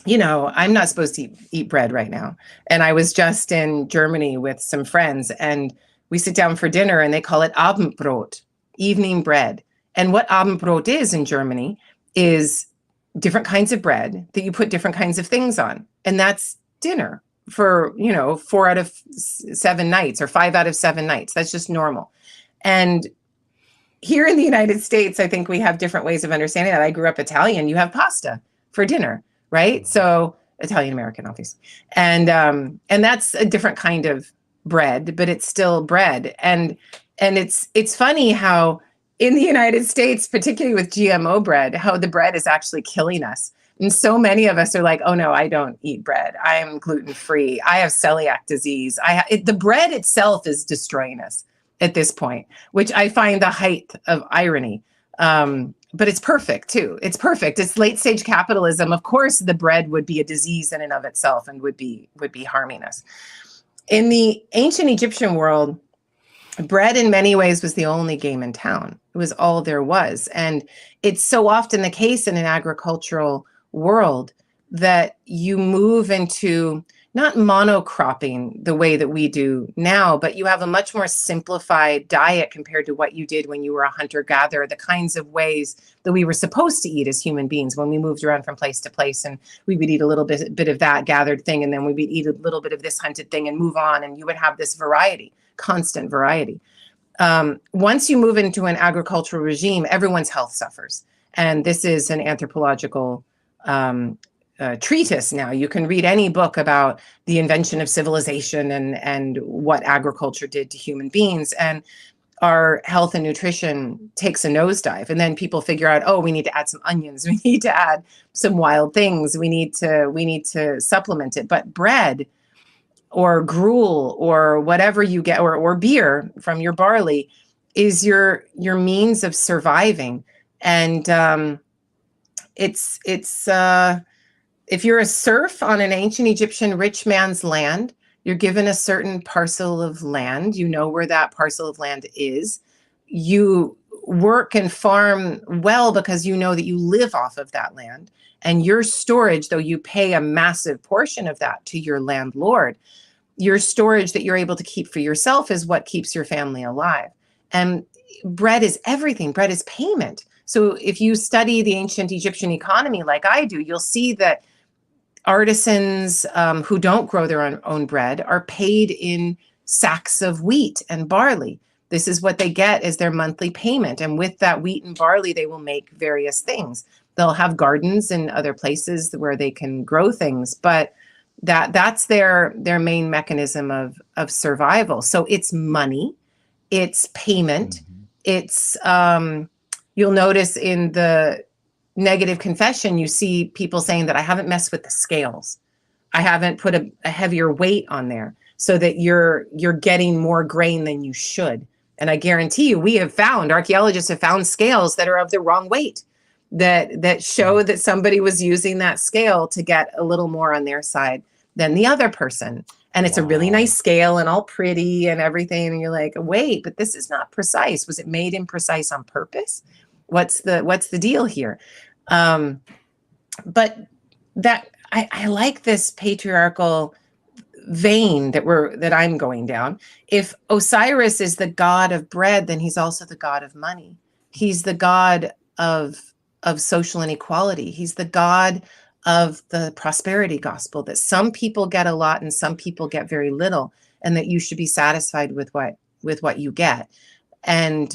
not supposed to eat bread right now. And I was just in Germany with some friends, and we sit down for dinner, and they call it Abendbrot, evening bread. And what Abendbrot is in Germany is different kinds of bread that you put different kinds of things on, and that's dinner for 4 out of 7 nights or 5 out of 7 nights. That's just normal. And here in the United States, I think we have different ways of understanding that. I grew up Italian. You have pasta for dinner, right? So Italian American, obviously. And that's a different kind of bread, but it's still bread. And it's funny how in the United States, particularly with GMO bread, how the bread is actually killing us. And so many of us are like, oh no, I don't eat bread. I am gluten-free. I have celiac disease. The bread itself is destroying us at this point, which I find the height of irony. But it's perfect too. It's perfect. It's late stage capitalism. Of course, the bread would be a disease in and of itself and would be harming us. In the ancient Egyptian world, bread in many ways was the only game in town. It was all there was. And it's so often the case in an agricultural world that you move into not monocropping the way that we do now, but you have a much more simplified diet compared to what you did when you were a hunter-gatherer, the kinds of ways that we were supposed to eat as human beings when we moved around from place to place, and we would eat a little bit of that gathered thing, and then we would eat a little bit of this hunted thing and move on, and you would have this variety, constant variety. Once you move into an agricultural regime, everyone's health suffers. And this is an anthropological treatise now. You can read any book about the invention of civilization and what agriculture did to human beings, and our health and nutrition takes a nosedive. And then people figure out, oh, we need to add some onions, we need to add some wild things, we need to supplement it. But bread or gruel or whatever you get, or beer from your barley, is your means of surviving. And it's if you're a serf on an ancient Egyptian rich man's land, you're given a certain parcel of land. You know where that parcel of land is. You work and farm well because you know that you live off of that land. And your storage, though you pay a massive portion of that to your landlord, your storage that you're able to keep for yourself is what keeps your family alive. And bread is everything. Bread is payment. So if you study the ancient Egyptian economy like I do, you'll see that artisans who don't grow their own bread are paid in sacks of wheat and barley. This is what they get as their monthly payment. And with that wheat and barley, they will make various things. They'll have gardens in other places where they can grow things, but that's their main mechanism of survival. So it's money, it's payment, it's you'll notice in the negative confession, you see people saying that I haven't messed with the scales. I haven't put a heavier weight on there so that you're getting more grain than you should. And I guarantee you, archaeologists have found scales that are of the wrong weight, that show that somebody was using that scale to get a little more on their side than the other person. And it's a really nice scale and all pretty and everything. And you're like, wait, but this is not precise. Was it made imprecise on purpose? What's the deal here? But that I like this patriarchal vein that I'm going down. If Osiris is the god of bread, then he's also the god of money. He's the god of social inequality. He's the god of the prosperity gospel, that some people get a lot and some people get very little, and that you should be satisfied with what you get. And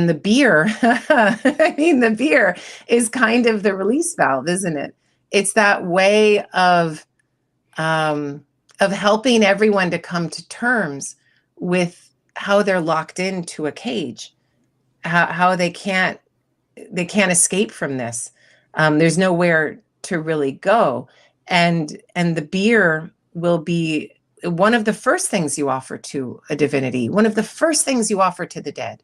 the beer, I mean, the beer is kind of the release valve, isn't it? It's that way of helping everyone to come to terms with how they're locked into a cage, how they can't escape from this. There's nowhere to really go, and the beer will be one of the first things you offer to a divinity, one of the first things you offer to the dead,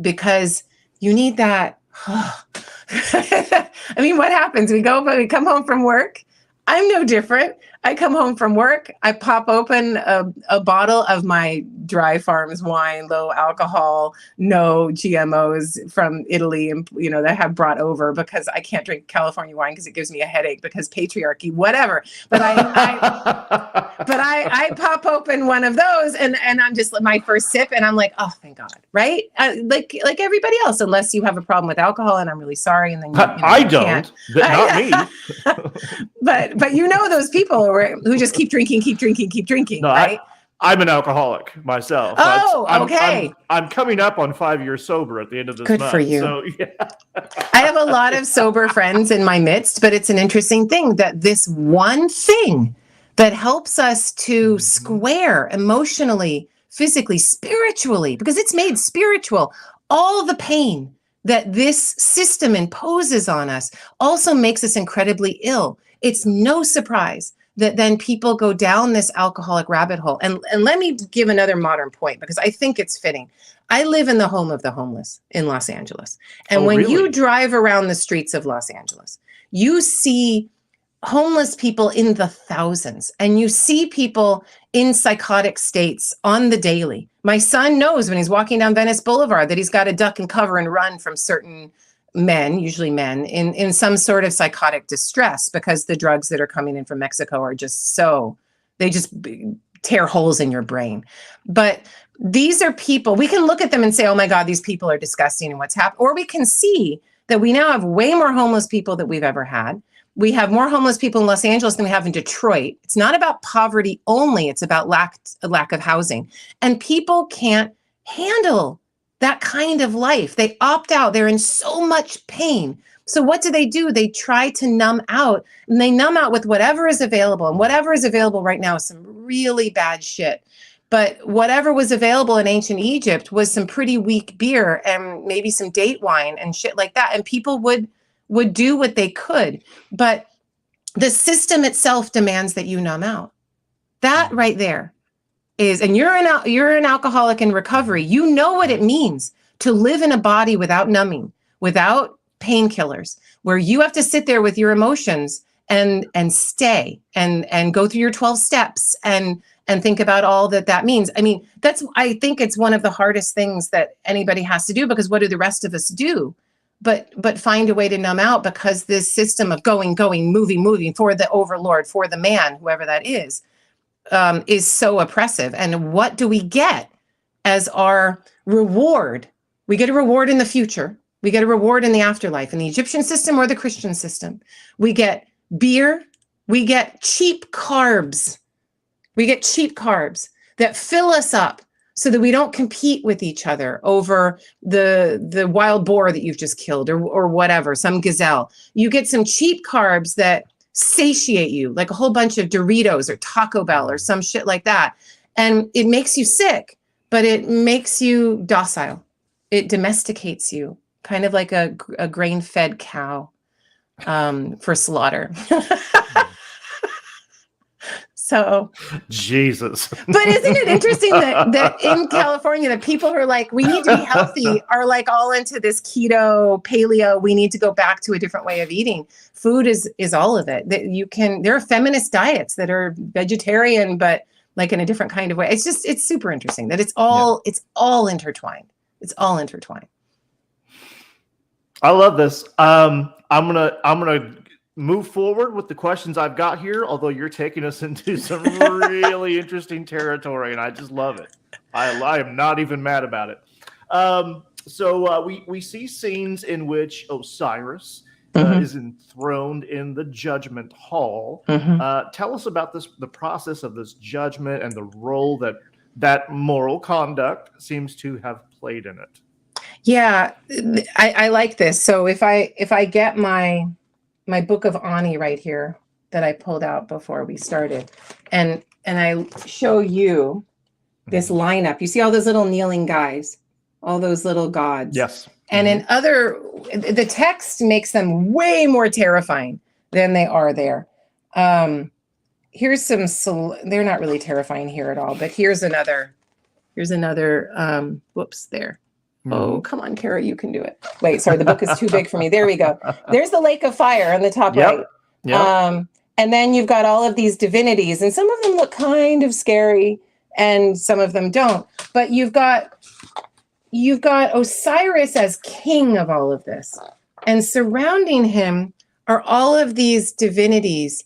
because you need that. I mean, what happens? We come home from work. I'm no different. I come home from work. I pop open a bottle of my Dry Farms wine, low alcohol, no GMOs from Italy, and that I have brought over because I can't drink California wine because it gives me a headache because patriarchy, whatever. But I pop open one of those, and I'm just my first sip, and I'm like, oh, thank God, right? Like everybody else, unless you have a problem with alcohol, and I'm really sorry. And then I don't, not me. But those people who just keep drinking, no, right? I'm an alcoholic myself. Oh, okay. I'm coming up on 5 years sober at the end of this Good month. for you. So yeah. I have a lot of sober friends in my midst, but it's an interesting thing that this one thing that helps us to square emotionally, physically, spiritually, because it's made spiritual, all the pain that this system imposes on us also makes us incredibly ill. It's no surprise that then people go down this alcoholic rabbit hole. And let me give another modern point, because I think it's fitting. I live in the home of the homeless in Los Angeles. And when you drive around the streets of Los Angeles, you see homeless people in the thousands, and you see people in psychotic states on the daily. My son knows when he's walking down Venice Boulevard that he's got to duck and cover and run from certain men, usually men, in some sort of psychotic distress, because the drugs that are coming in from Mexico are just they just tear holes in your brain. But these are people, we can look at them and say, oh my God, these people are disgusting and what's happened. Or we can see that we now have way more homeless people than we've ever had. We have more homeless people in Los Angeles than we have in Detroit. It's not about poverty only, it's about lack of housing. And people can't handle that kind of life. They opt out. They're in so much pain. So what do? They try to numb out, and they numb out with whatever is available. And whatever is available right now is some really bad shit. But whatever was available in ancient Egypt was some pretty weak beer and maybe some date wine and shit like that. And people would do what they could. But the system itself demands that you numb out. That right there is, and you're an alcoholic in recovery. You know what it means to live in a body without numbing, without painkillers, where you have to sit there with your emotions and stay and go through your 12 steps and think about all that means. I mean, I think it's one of the hardest things that anybody has to do, because what do the rest of us do? But find a way to numb out, because this system of going, moving for the overlord, for the man, whoever that is so oppressive. And what do we get as our reward? We get a reward in the future. We get a reward in the afterlife, in the Egyptian system or the Christian system. We get beer. We get cheap carbs. We get cheap carbs that fill us up so that we don't compete with each other over the wild boar that you've just killed or whatever, some gazelle. You get some cheap carbs that satiate you, like a whole bunch of Doritos or Taco Bell or some shit like that. And it makes you sick, but it makes you docile. It domesticates you, kind of like a grain-fed cow for slaughter. So Jesus. But isn't it interesting that in California, the people who are like, we need to be healthy, are like all into this keto, paleo, we need to go back to a different way of eating. Food is all of it. That there are feminist diets that are vegetarian, but like in a different kind of way. It's super interesting that it's all intertwined. It's all intertwined. I love this. I'm gonna move forward with the questions I've got here, although you're taking us into some really interesting territory, and I just love it. I am not even mad about it. So we see scenes in which Osiris is enthroned in the judgment hall. Tell us about the process of this judgment and the role that moral conduct seems to have played in it. Yeah, I like this. So if I get my book of Ani right here that I pulled out before we started, and I show you this lineup. You see all those little kneeling guys, all those little gods. Yes. And the text makes them way more terrifying than they are there. Here's they're not really terrifying here at all, but here's another, whoops, there. Oh, come on, Kara, you can do it. Wait, sorry, the book is too big for me. There we go. There's the lake of fire on the top right. Yep. And then you've got all of these divinities, and some of them look kind of scary and some of them don't. But you've got Osiris as king of all of this. And surrounding him are all of these divinities,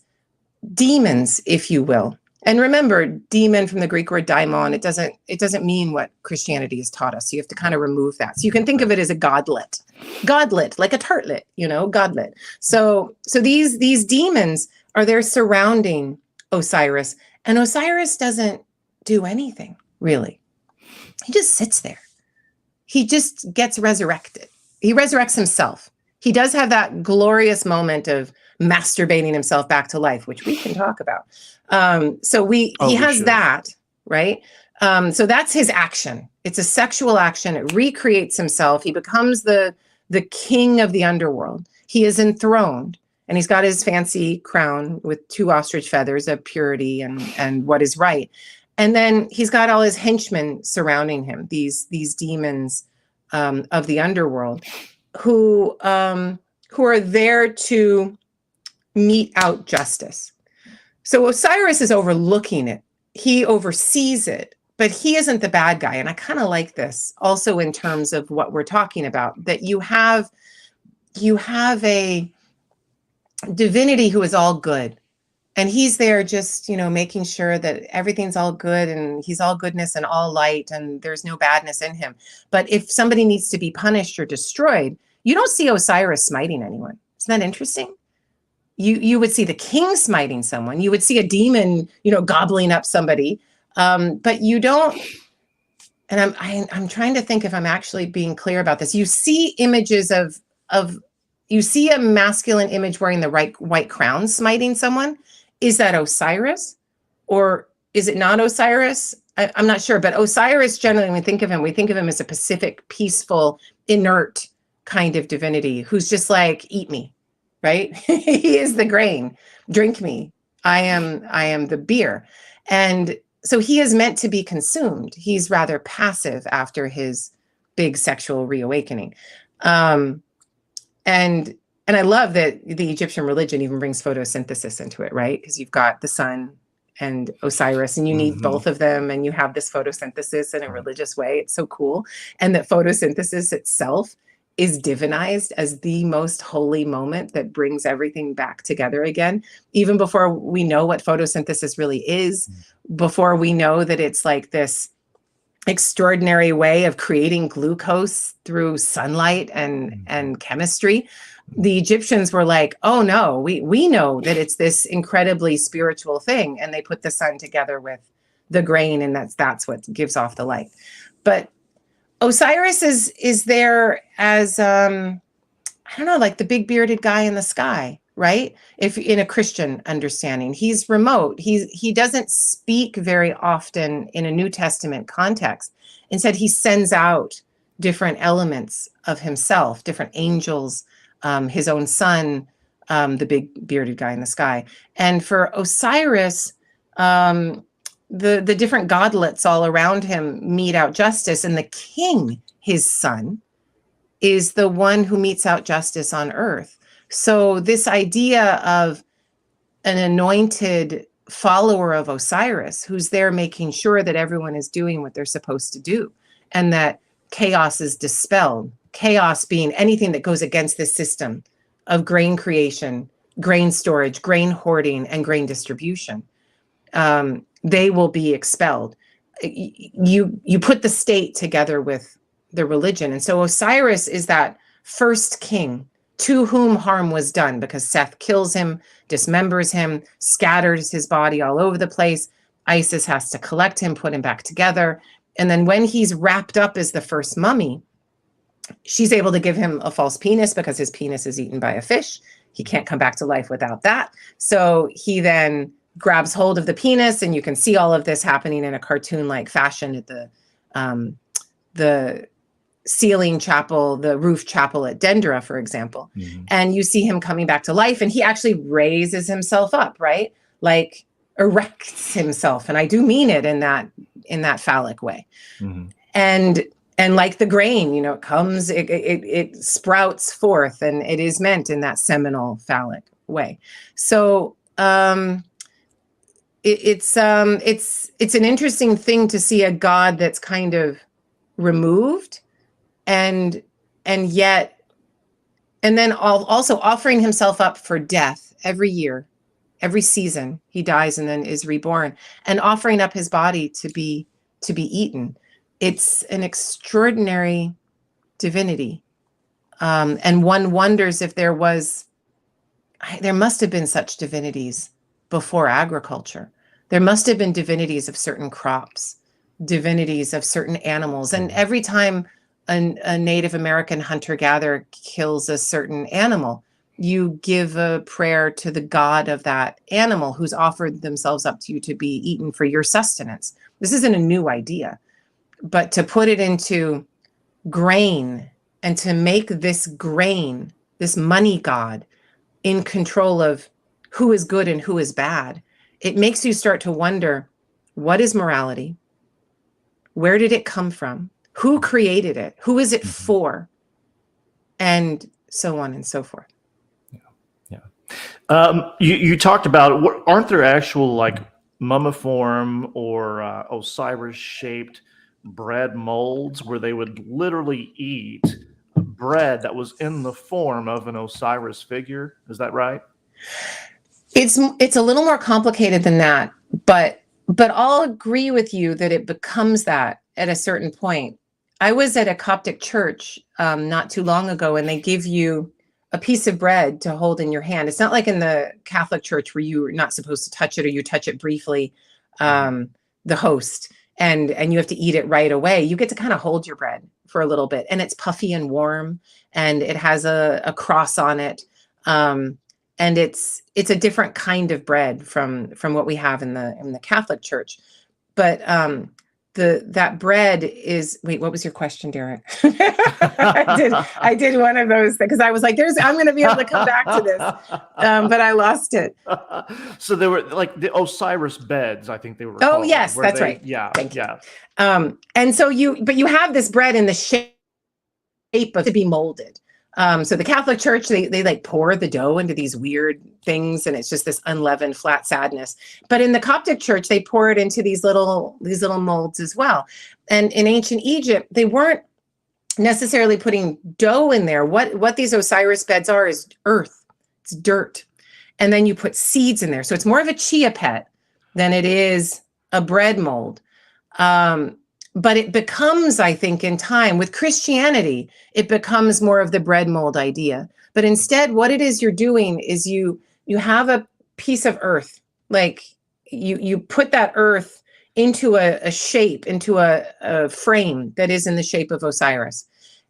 demons, if you will. And remember, demon from the Greek word daimon, it doesn't mean what Christianity has taught us. So you have to kind of remove that. So you can think of it as a godlet, like a tartlet, godlet. So these demons are there surrounding Osiris, and Osiris doesn't do anything, really. He just sits there. He just gets resurrected. He resurrects himself. He does have that glorious moment of masturbating himself back to life, which we can talk about. He has that, right? So that's his action. It's a sexual action. It recreates himself. He becomes the king of the underworld. He is enthroned, and he's got his fancy crown with 2 ostrich feathers of purity and what is right. And then he's got all his henchmen surrounding him, these demons of the underworld, who are there to mete out justice. So Osiris is overlooking it. He oversees it, but he isn't the bad guy. And I kind of like this also in terms of what we're talking about, that you have a divinity who is all good. And he's there just, making sure that everything's all good and he's all goodness and all light and there's no badness in him. But if somebody needs to be punished or destroyed, you don't see Osiris smiting anyone. Isn't that interesting? You would see the king smiting someone. You would see a demon, gobbling up somebody. But you don't, and I'm trying to think if I'm actually being clear about this. You see images you see a masculine image wearing the white crown smiting someone. Is that Osiris or is it not Osiris? I'm not sure, but Osiris, generally, when we think of him as a pacific, peaceful, inert kind of divinity who's just like, eat me, right? He is the grain, drink me. I am the beer. And so he is meant to be consumed. He's rather passive after his big sexual reawakening. And I love that the Egyptian religion even brings photosynthesis into it, right? Because you've got the sun and Osiris, and you need both of them, and you have this photosynthesis in a religious way. It's so cool. And that photosynthesis itself is divinized as the most holy moment that brings everything back together again, even before we know what photosynthesis really is, before we know that it's like this extraordinary way of creating glucose through sunlight and chemistry. The Egyptians were like, oh no, we know that it's this incredibly spiritual thing. And they put the sun together with the grain, and that's what gives off the light. But Osiris is there as, I don't know, like the big bearded guy in the sky, right? If in a Christian understanding, he's remote. He doesn't speak very often in a New Testament context. Instead, he sends out different elements of himself, different angels, his own son, the big bearded guy in the sky. And for Osiris, the different godlets all around him mete out justice, and the king, his son, is the one who metes out justice on earth. So this idea of an anointed follower of Osiris who's there making sure that everyone is doing what they're supposed to do and that chaos is dispelled. Chaos being anything that goes against the system of grain creation, grain storage, grain hoarding, and grain distribution. They will be expelled. You put the state together with the religion. And so Osiris is that first king to whom harm was done because Seth kills him, dismembers him, scatters his body all over the place. Isis has to collect him, put him back together. And then when he's wrapped up as the first mummy, she's able to give him a false penis because his penis is eaten by a fish. He can't come back to life without that. So he then grabs hold of the penis, and you can see all of this happening in a cartoon-like fashion at the ceiling chapel, the roof chapel at Dendera, for example. And you see him coming back to life, and he actually raises himself up, right? Like erects himself. And I do mean it in that phallic way. And like the grain, it comes, it sprouts forth, and it is meant in that seminal phallic way. So it's an interesting thing to see a God that's kind of removed, and yet, and then also offering himself up for death every year, every season. He dies and then is reborn, and offering up his body to be eaten. It's an extraordinary divinity. And one wonders if there must have been such divinities before agriculture. there must have been divinities of certain crops, divinities of certain animals. And every time a Native American hunter-gatherer kills a certain animal, you give a prayer to the god of that animal who's offered themselves up to you to be eaten for your sustenance. This isn't a new idea, but to put it into grain and to make this grain, this money god, in control of who is good and who is bad, it makes you start to wonder, what is morality? Where did it come from? Who created it? Who is it for? And so on and so forth. You talked about, aren't there actual like mummiform or Osiris-shaped bread molds where they would literally eat bread that was in the form of an Osiris figure? Is that right? It's a little more complicated than that, but I'll agree with you that it becomes that at a certain point. I was at a Coptic church not too long ago, and they give you a piece of bread to hold in your hand. It's not like in the Catholic Church where you're not supposed to touch it, or you touch it briefly, the host, and you have to eat it right away. You get to kind of hold your bread for a little bit, and it's puffy and warm, and it has a cross on it. And it's a different kind of bread from what we have in the Catholic Church. But that bread is, wait, what was your question, Derek? I did one of those because I was like, I'm going to be able to come back to this, but I lost it. So they were like the Osiris beds, I think they were. Oh, yes, that's right. Yeah, thank you. Yeah. And so you have this bread in the shape of to be molded. So the Catholic Church, they like pour the dough into these weird things, and it's just this unleavened flat sadness. But in the Coptic Church, they pour it into these little molds as well. And in ancient Egypt, they weren't necessarily putting dough in there. What these Osiris beds are is earth, it's dirt. And then you put seeds in there. So it's more of a chia pet than it is a bread mold. But it becomes, I think, in time with Christianity, it becomes more of the bread mold idea. But instead, what it is you're doing is you have a piece of earth, like you put that earth into a shape, into a frame that is in the shape of Osiris.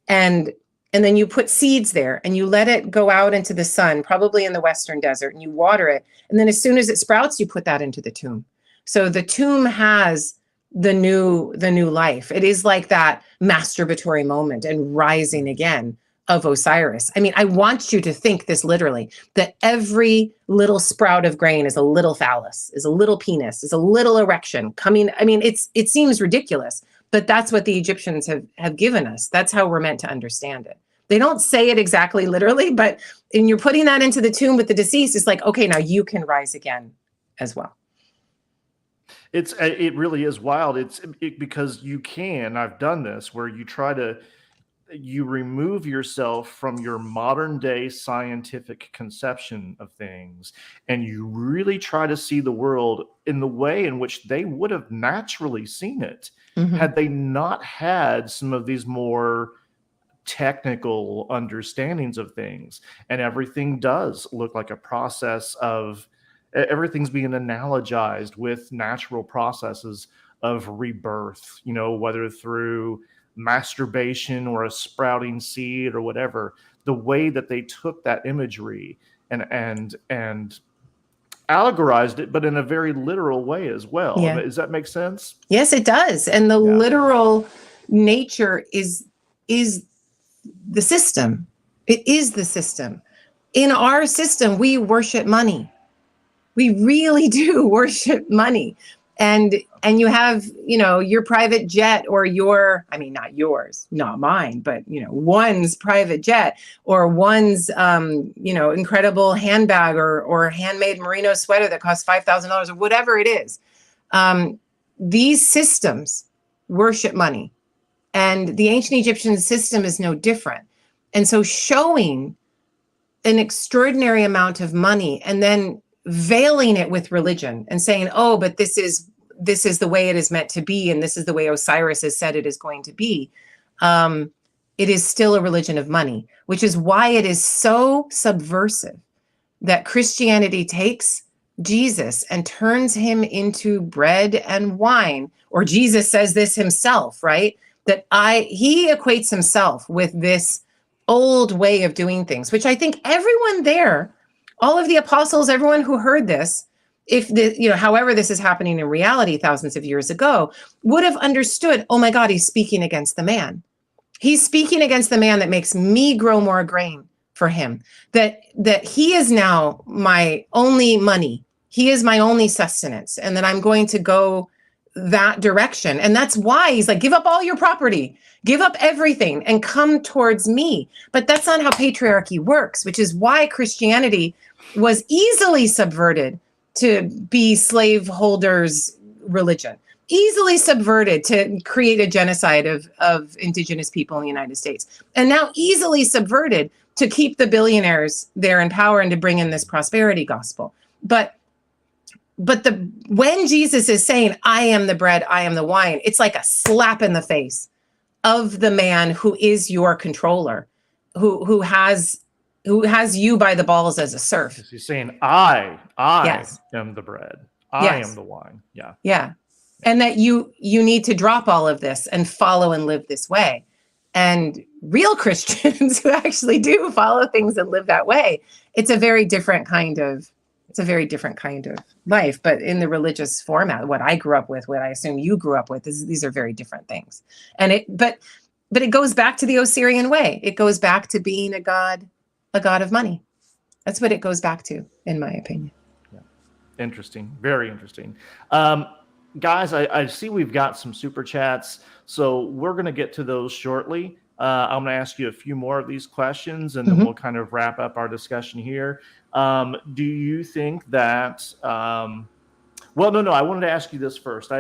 And then you put seeds there, and you let it go out into the sun, probably in the Western desert, and you water it. And then as soon as it sprouts, you put that into the tomb. So the tomb has the new life. It is like that masturbatory moment and rising again of Osiris. I mean, I want you to think this literally, that every little sprout of grain is a little phallus, is a little penis, is a little erection coming. I mean, it seems ridiculous, but that's what the Egyptians have given us. That's how we're meant to understand it. They don't say it exactly literally, but when you're putting that into the tomb with the deceased, it's like, okay, now you can rise again as well. It really is wild. Because you can, I've done this, where you remove yourself from your modern day scientific conception of things, and you really try to see the world in the way in which they would have naturally seen it, had they not had some of these more technical understandings of things. And everything does look like a process of, everything's being analogized with natural processes of rebirth, whether through masturbation or a sprouting seed or whatever. The way that they took that imagery and allegorized it, but in a very literal way as well. Yeah. Does that make sense? Yes, it does. And the literal nature is the system. It is the system. In our system, we worship money. We really do worship money. And you have, your private jet, or not yours, not mine, but, one's private jet, or one's, incredible handbag or handmade merino sweater that costs $5,000 or whatever it is. These systems worship money, and the ancient Egyptian system is no different. And so showing an extraordinary amount of money and then veiling it with religion and saying, oh, but this is the way it is meant to be, and this is the way Osiris has said it is going to be. It is still a religion of money, which is why it is so subversive that Christianity takes Jesus and turns him into bread and wine. Or Jesus says this himself, right? That he equates himself with this old way of doing things, which I think everyone there, all of the apostles, everyone who heard this, however this is happening in reality thousands of years ago, would have understood, oh my God, he's speaking against the man. He's speaking against the man that makes me grow more grain for him, that he is now my only money. He is my only sustenance, and that I'm going to go that direction. And that's why he's like, give up all your property, give up everything and come towards me. But that's not how patriarchy works, which is why Christianity was easily subverted to be slaveholders' religion, easily subverted to create a genocide of indigenous people in the United States, and now easily subverted to keep the billionaires there in power and to bring in this prosperity gospel. But when Jesus is saying, I am the bread, I am the wine, it's like a slap in the face of the man who is your controller, who has you by the balls as a serf. He's saying, I yes. am the bread. I am the wine. Yeah. Yeah. And that you need to drop all of this and follow and live this way. And real Christians who actually do follow things and live that way, it's a very different kind of life. But in the religious format, what I grew up with, what I assume you grew up with, these are very different things. And but it goes back to the Osirian way. It goes back to being a god of money. That's what it goes back to, in my opinion. Yeah. Interesting. Very interesting. Guys, I see we've got some super chats, so we're going to get to those shortly. I'm going to ask you a few more of these questions, and then we'll kind of wrap up our discussion here. Do you think that... well, no, I wanted to ask you this first.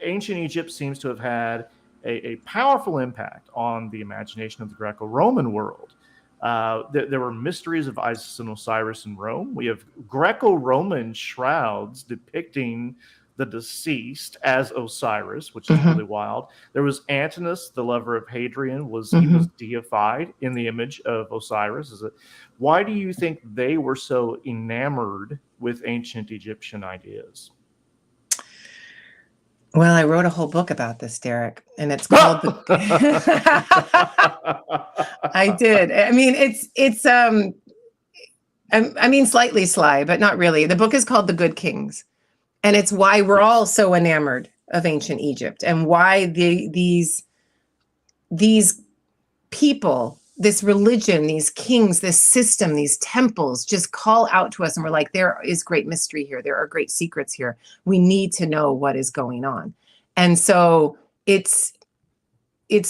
Ancient Egypt seems to have had a powerful impact on the imagination of the Greco-Roman world. There were mysteries of Isis and Osiris in Rome. We have Greco-Roman shrouds depicting the deceased as Osiris, which is really wild. There was Antinous, the lover of Hadrian, he was deified in the image of Osiris. Why do you think they were so enamored with ancient Egyptian ideas? Well, I wrote a whole book about this, Derek, and it's called I did. I mean, it's slightly sly, but not really. The book is called The Good Kings. And it's why we're all so enamored of ancient Egypt, and why these people, this religion, these kings, this system, these temples just call out to us, and we're like, there is great mystery here. There are great secrets here. We need to know what is going on. And so it's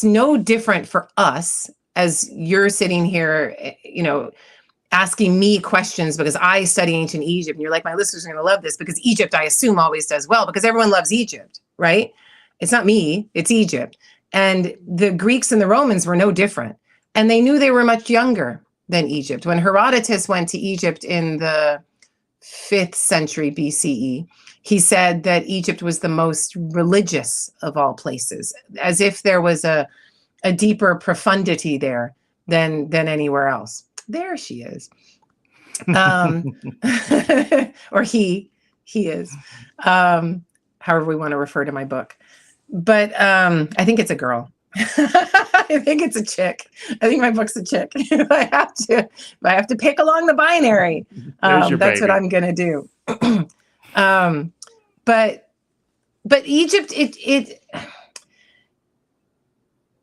no different for us as you're sitting here, asking me questions because I study ancient Egypt, and you're like, my listeners are going to love this because Egypt, I assume, always does well because everyone loves Egypt, right? It's not me, it's Egypt. And the Greeks and the Romans were no different. And they knew they were much younger than Egypt. When Herodotus went to Egypt in the 5th century BCE, he said that Egypt was the most religious of all places, as if there was a deeper profundity there than anywhere else. There she is. Or he is. However we want to refer to my book. But I think it's a girl. I think it's a chick. I think my book's a chick. If I have to pick along the binary, that's what I'm going to do. But Egypt,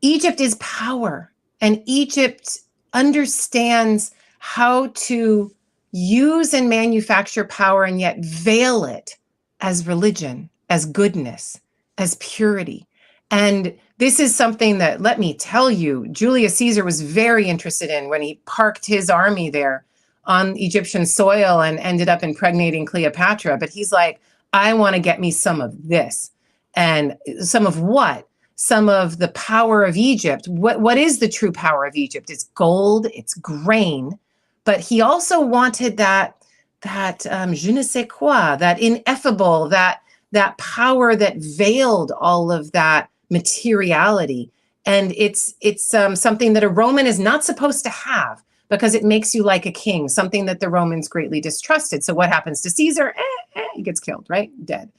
Egypt is power, and Egypt understands how to use and manufacture power and yet veil it as religion, as goodness, as purity. And this is something that, let me tell you, Julius Caesar was very interested in when he parked his army there on Egyptian soil and ended up impregnating Cleopatra. But he's like, I want to get me some of this. And some of what? Some of the power of Egypt. What is the true power of Egypt? It's gold, it's grain, but he also wanted that je ne sais quoi, that ineffable, that power that veiled all of that materiality. And it's something that a Roman is not supposed to have, because it makes you like a king, something that the Romans greatly distrusted. So what happens to Caesar? He gets killed, right? Dead.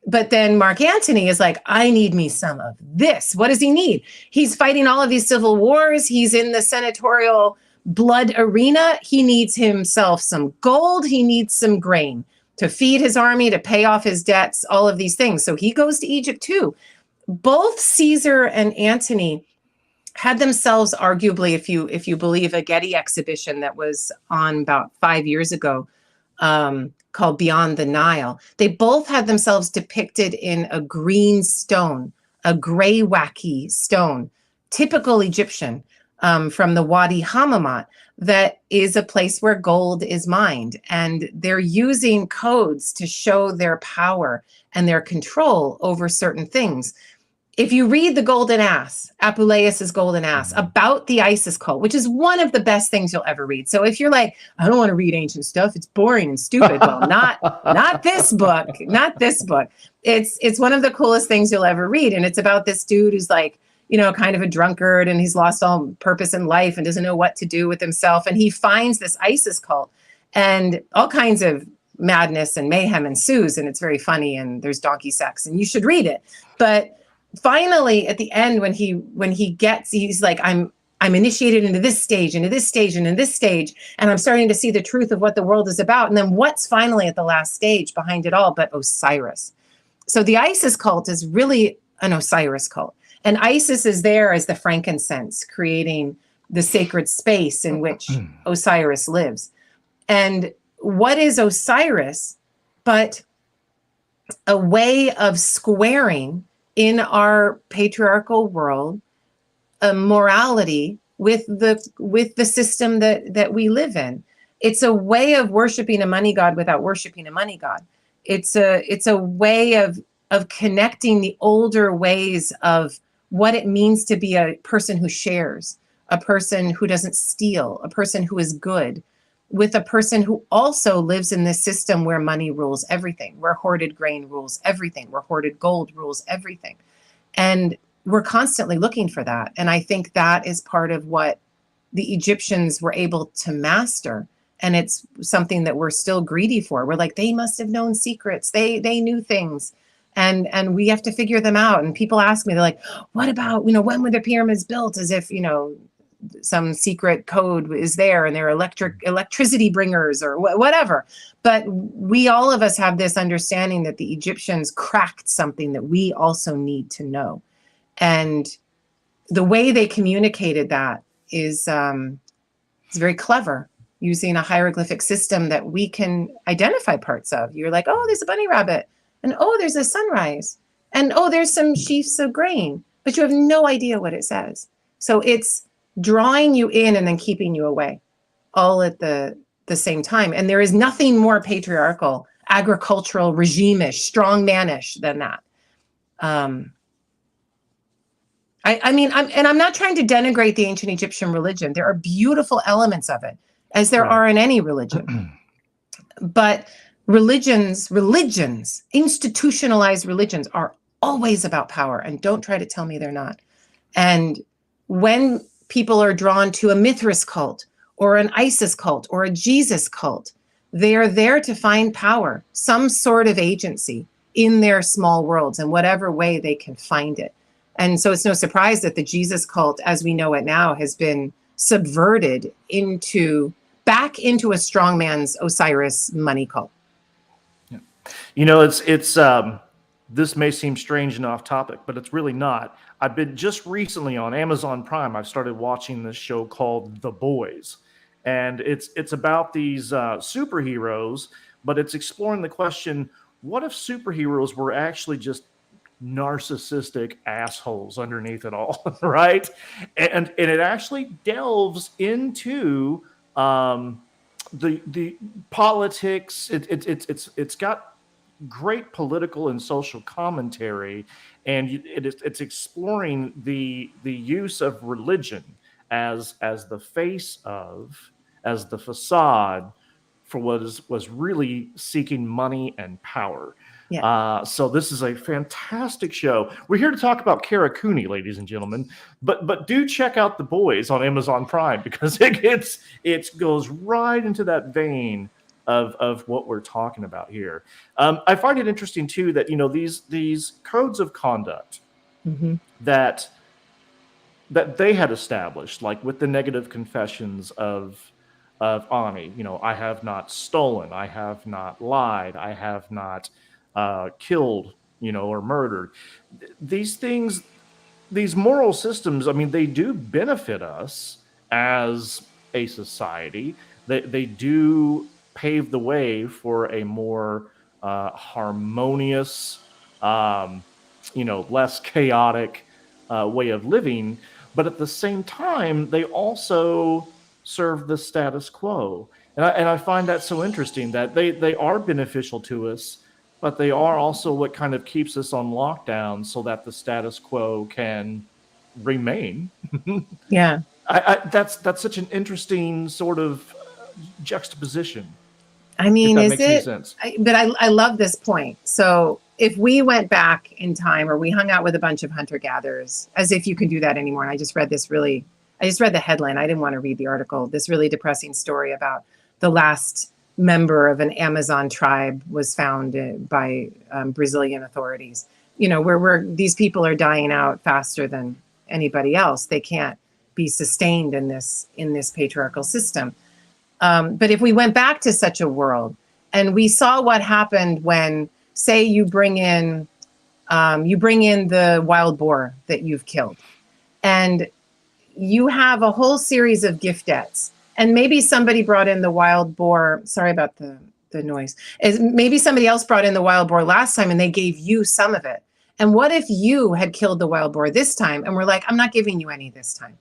But then Mark Antony is like, I need me some of this. What does he need? He's fighting all of these civil wars. He's in the senatorial blood arena. He needs himself some gold. He needs some grain to feed his army, to pay off his debts, all of these things. So he goes to Egypt too. Both Caesar and Antony had themselves, arguably, if you believe a Getty exhibition that was on about 5 years ago, called Beyond the Nile. They both had themselves depicted in a green stone, a gray wacky stone, typical Egyptian, from the Wadi Hammamat, that is a place where gold is mined. And they're using codes to show their power and their control over certain things. If you read The Golden Ass, Apuleius's Golden Ass, about the Isis cult, which is one of the best things you'll ever read. So if you're like, I don't want to read ancient stuff, it's boring and stupid. Well, not this book, not this book. It's one of the coolest things you'll ever read. And it's about this dude who's like, kind of a drunkard, and he's lost all purpose in life and doesn't know what to do with himself. And he finds this Isis cult, and all kinds of madness and mayhem ensues. And it's very funny, and there's donkey sex, and you should read it. But finally, at the end, when he's like, I'm initiated into this stage, into this stage, and in this stage, and I'm starting to see the truth of what the world is about. And then what's finally at the last stage behind it all but Osiris? So the Isis cult is really an Osiris cult. And Isis is there as the frankincense, creating the sacred space in which Osiris lives. And what is Osiris but a way of squaring in our patriarchal world, a morality with the system that we live in? It's a way of worshiping a money god without worshiping a money god. It's a way of connecting the older ways of what it means to be a person who shares, a person who doesn't steal, a person who is good, with a person who also lives in this system where money rules everything, where hoarded grain rules everything, where hoarded gold rules everything. And we're constantly looking for that. And I think that is part of what the Egyptians were able to master. And it's something that we're still greedy for. We're like, they must have known secrets. They knew things. And we have to figure them out. And people ask me, they're like, what about, when were the pyramids built? As if, some secret code is there and they're electricity bringers or whatever. But all of us have this understanding that the Egyptians cracked something that we also need to know. And the way they communicated that is very clever, using a hieroglyphic system that we can identify parts of. You're like, oh, there's a bunny rabbit, and oh, there's a sunrise, and oh, there's some sheaves of grain, but you have no idea what it says. So it's drawing you in and then keeping you away, all at the same time. And there is nothing more patriarchal, agricultural, regime-ish, strong-manish than that. I'm not trying to denigrate the ancient Egyptian religion. There are beautiful elements of it, as there are in any religion. But religions, institutionalized religions, are always about power. And don't try to tell me they're not. And when people are drawn to a Mithras cult or an Isis cult or a Jesus cult, they are there to find power, some sort of agency in their small worlds in whatever way they can find it. And so it's no surprise that the Jesus cult, as we know it now, has been subverted back into a strongman's Osiris money cult. Yeah. It's this may seem strange and off topic, but it's really not. I've been just recently on Amazon Prime. I've started watching this show called The Boys, and it's about these superheroes, but it's exploring the question: what if superheroes were actually just narcissistic assholes underneath it all, right? And it actually delves into the politics. It's got great political and social commentary, and it's exploring the use of religion as the face of, as the facade for what was really seeking money and power. Yeah. So this is a fantastic show. We're here to talk about Kara Cooney, ladies and gentlemen. But do check out The Boys on Amazon Prime, because it goes right into that vein of what we're talking about here. I find it interesting too that these codes of conduct Mm-hmm. that they had established, like with the negative confessions of Ani. I have not stolen, I have not lied, I have not killed, or murdered. These things, these moral systems, I mean, they do benefit us as a society. They do pave the way for a more harmonious, less chaotic way of living. But at the same time, they also serve the status quo. And I find that so interesting that they are beneficial to us, but they are also what kind of keeps us on lockdown so that the status quo can remain. Yeah. That's such an interesting sort of juxtaposition, I if mean, that is makes any it? sense. But I love this point. So if we went back in time, or we hung out with a bunch of hunter gatherers, as if you can do that anymore. And I just read the headline. I didn't want to read the article. This really depressing story about the last member of an Amazon tribe was found by Brazilian authorities. Where these people are dying out faster than anybody else. They can't be sustained in this patriarchal system. But if we went back to such a world and we saw what happened when, say, you bring in the wild boar that you've killed, and you have a whole series of gift debts, and maybe somebody brought in the wild boar. Sorry about the noise. Maybe somebody else brought in the wild boar last time and they gave you some of it. And what if you had killed the wild boar this time and we're like, I'm not giving you any this time?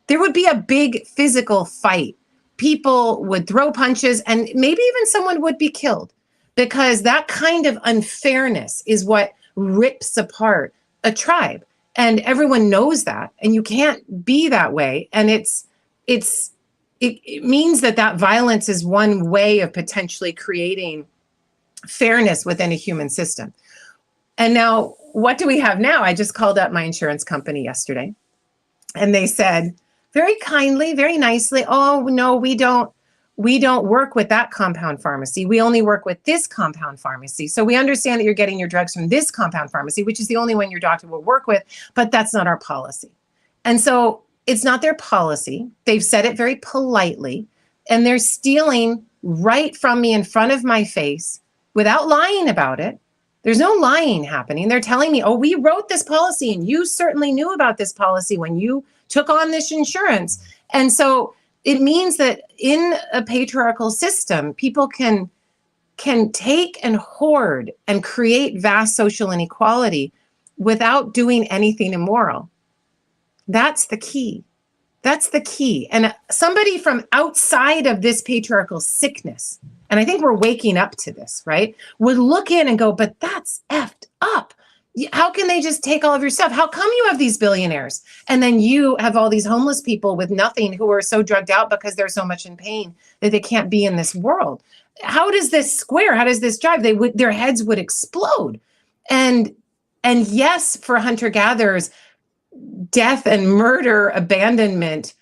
There would be a big physical fight. People would throw punches, and maybe even someone would be killed, because that kind of unfairness is what rips apart a tribe. And everyone knows that, and you can't be that way. And it means that violence is one way of potentially creating fairness within a human system. And now, what do we have now? I just called up my insurance company yesterday, and they said, very kindly, very nicely, oh, no, we don't work with that compound pharmacy. We only work with this compound pharmacy. So we understand that you're getting your drugs from this compound pharmacy, which is the only one your doctor will work with, but that's not our policy. And so it's not their policy. They've said it very politely, and they're stealing right from me in front of my face without lying about it. There's no lying happening. They're telling me, oh, we wrote this policy, and you certainly knew about this policy when you took on this insurance. And so it means that in a patriarchal system, people can take and hoard and create vast social inequality without doing anything immoral. That's the key. That's the key. And somebody from outside of this patriarchal sickness, and I think we're waking up to this, right, would look in and go, but that's effed up. How can they just take all of your stuff? How come you have these billionaires? And then you have all these homeless people with nothing who are so drugged out because they're so much in pain that they can't be in this world. How does this square? How does this drive? Their heads would explode. And yes, for hunter-gatherers, death and murder, abandonment,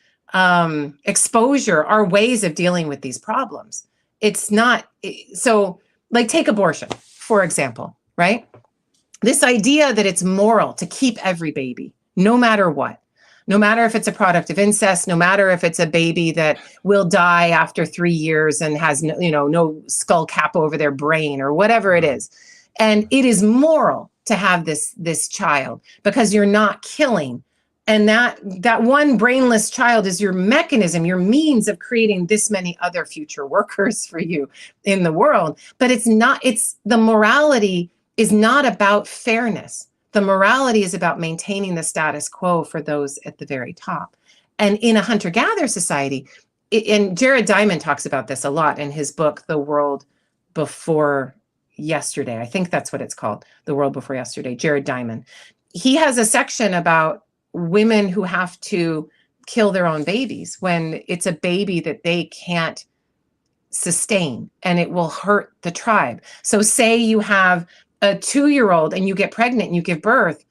exposure are ways of dealing with these problems. It's not, so like take abortion, for example, right? This idea that it's moral to keep every baby, no matter what, no matter if it's a product of incest, no matter if it's a baby that will die after 3 years and has no skull cap over their brain or whatever it is. And it is moral to have this child because you're not killing. And that one brainless child is your mechanism, your means of creating this many other future workers for you in the world. But the morality is not about fairness. The morality is about maintaining the status quo for those at the very top. And in a hunter-gatherer society, and Jared Diamond talks about this a lot in his book, The World Before Yesterday. I think that's what it's called, The World Before Yesterday, Jared Diamond. He has a section about women who have to kill their own babies when it's a baby that they can't sustain and it will hurt the tribe. So say you have a 2-year-old and you get pregnant and you give birth,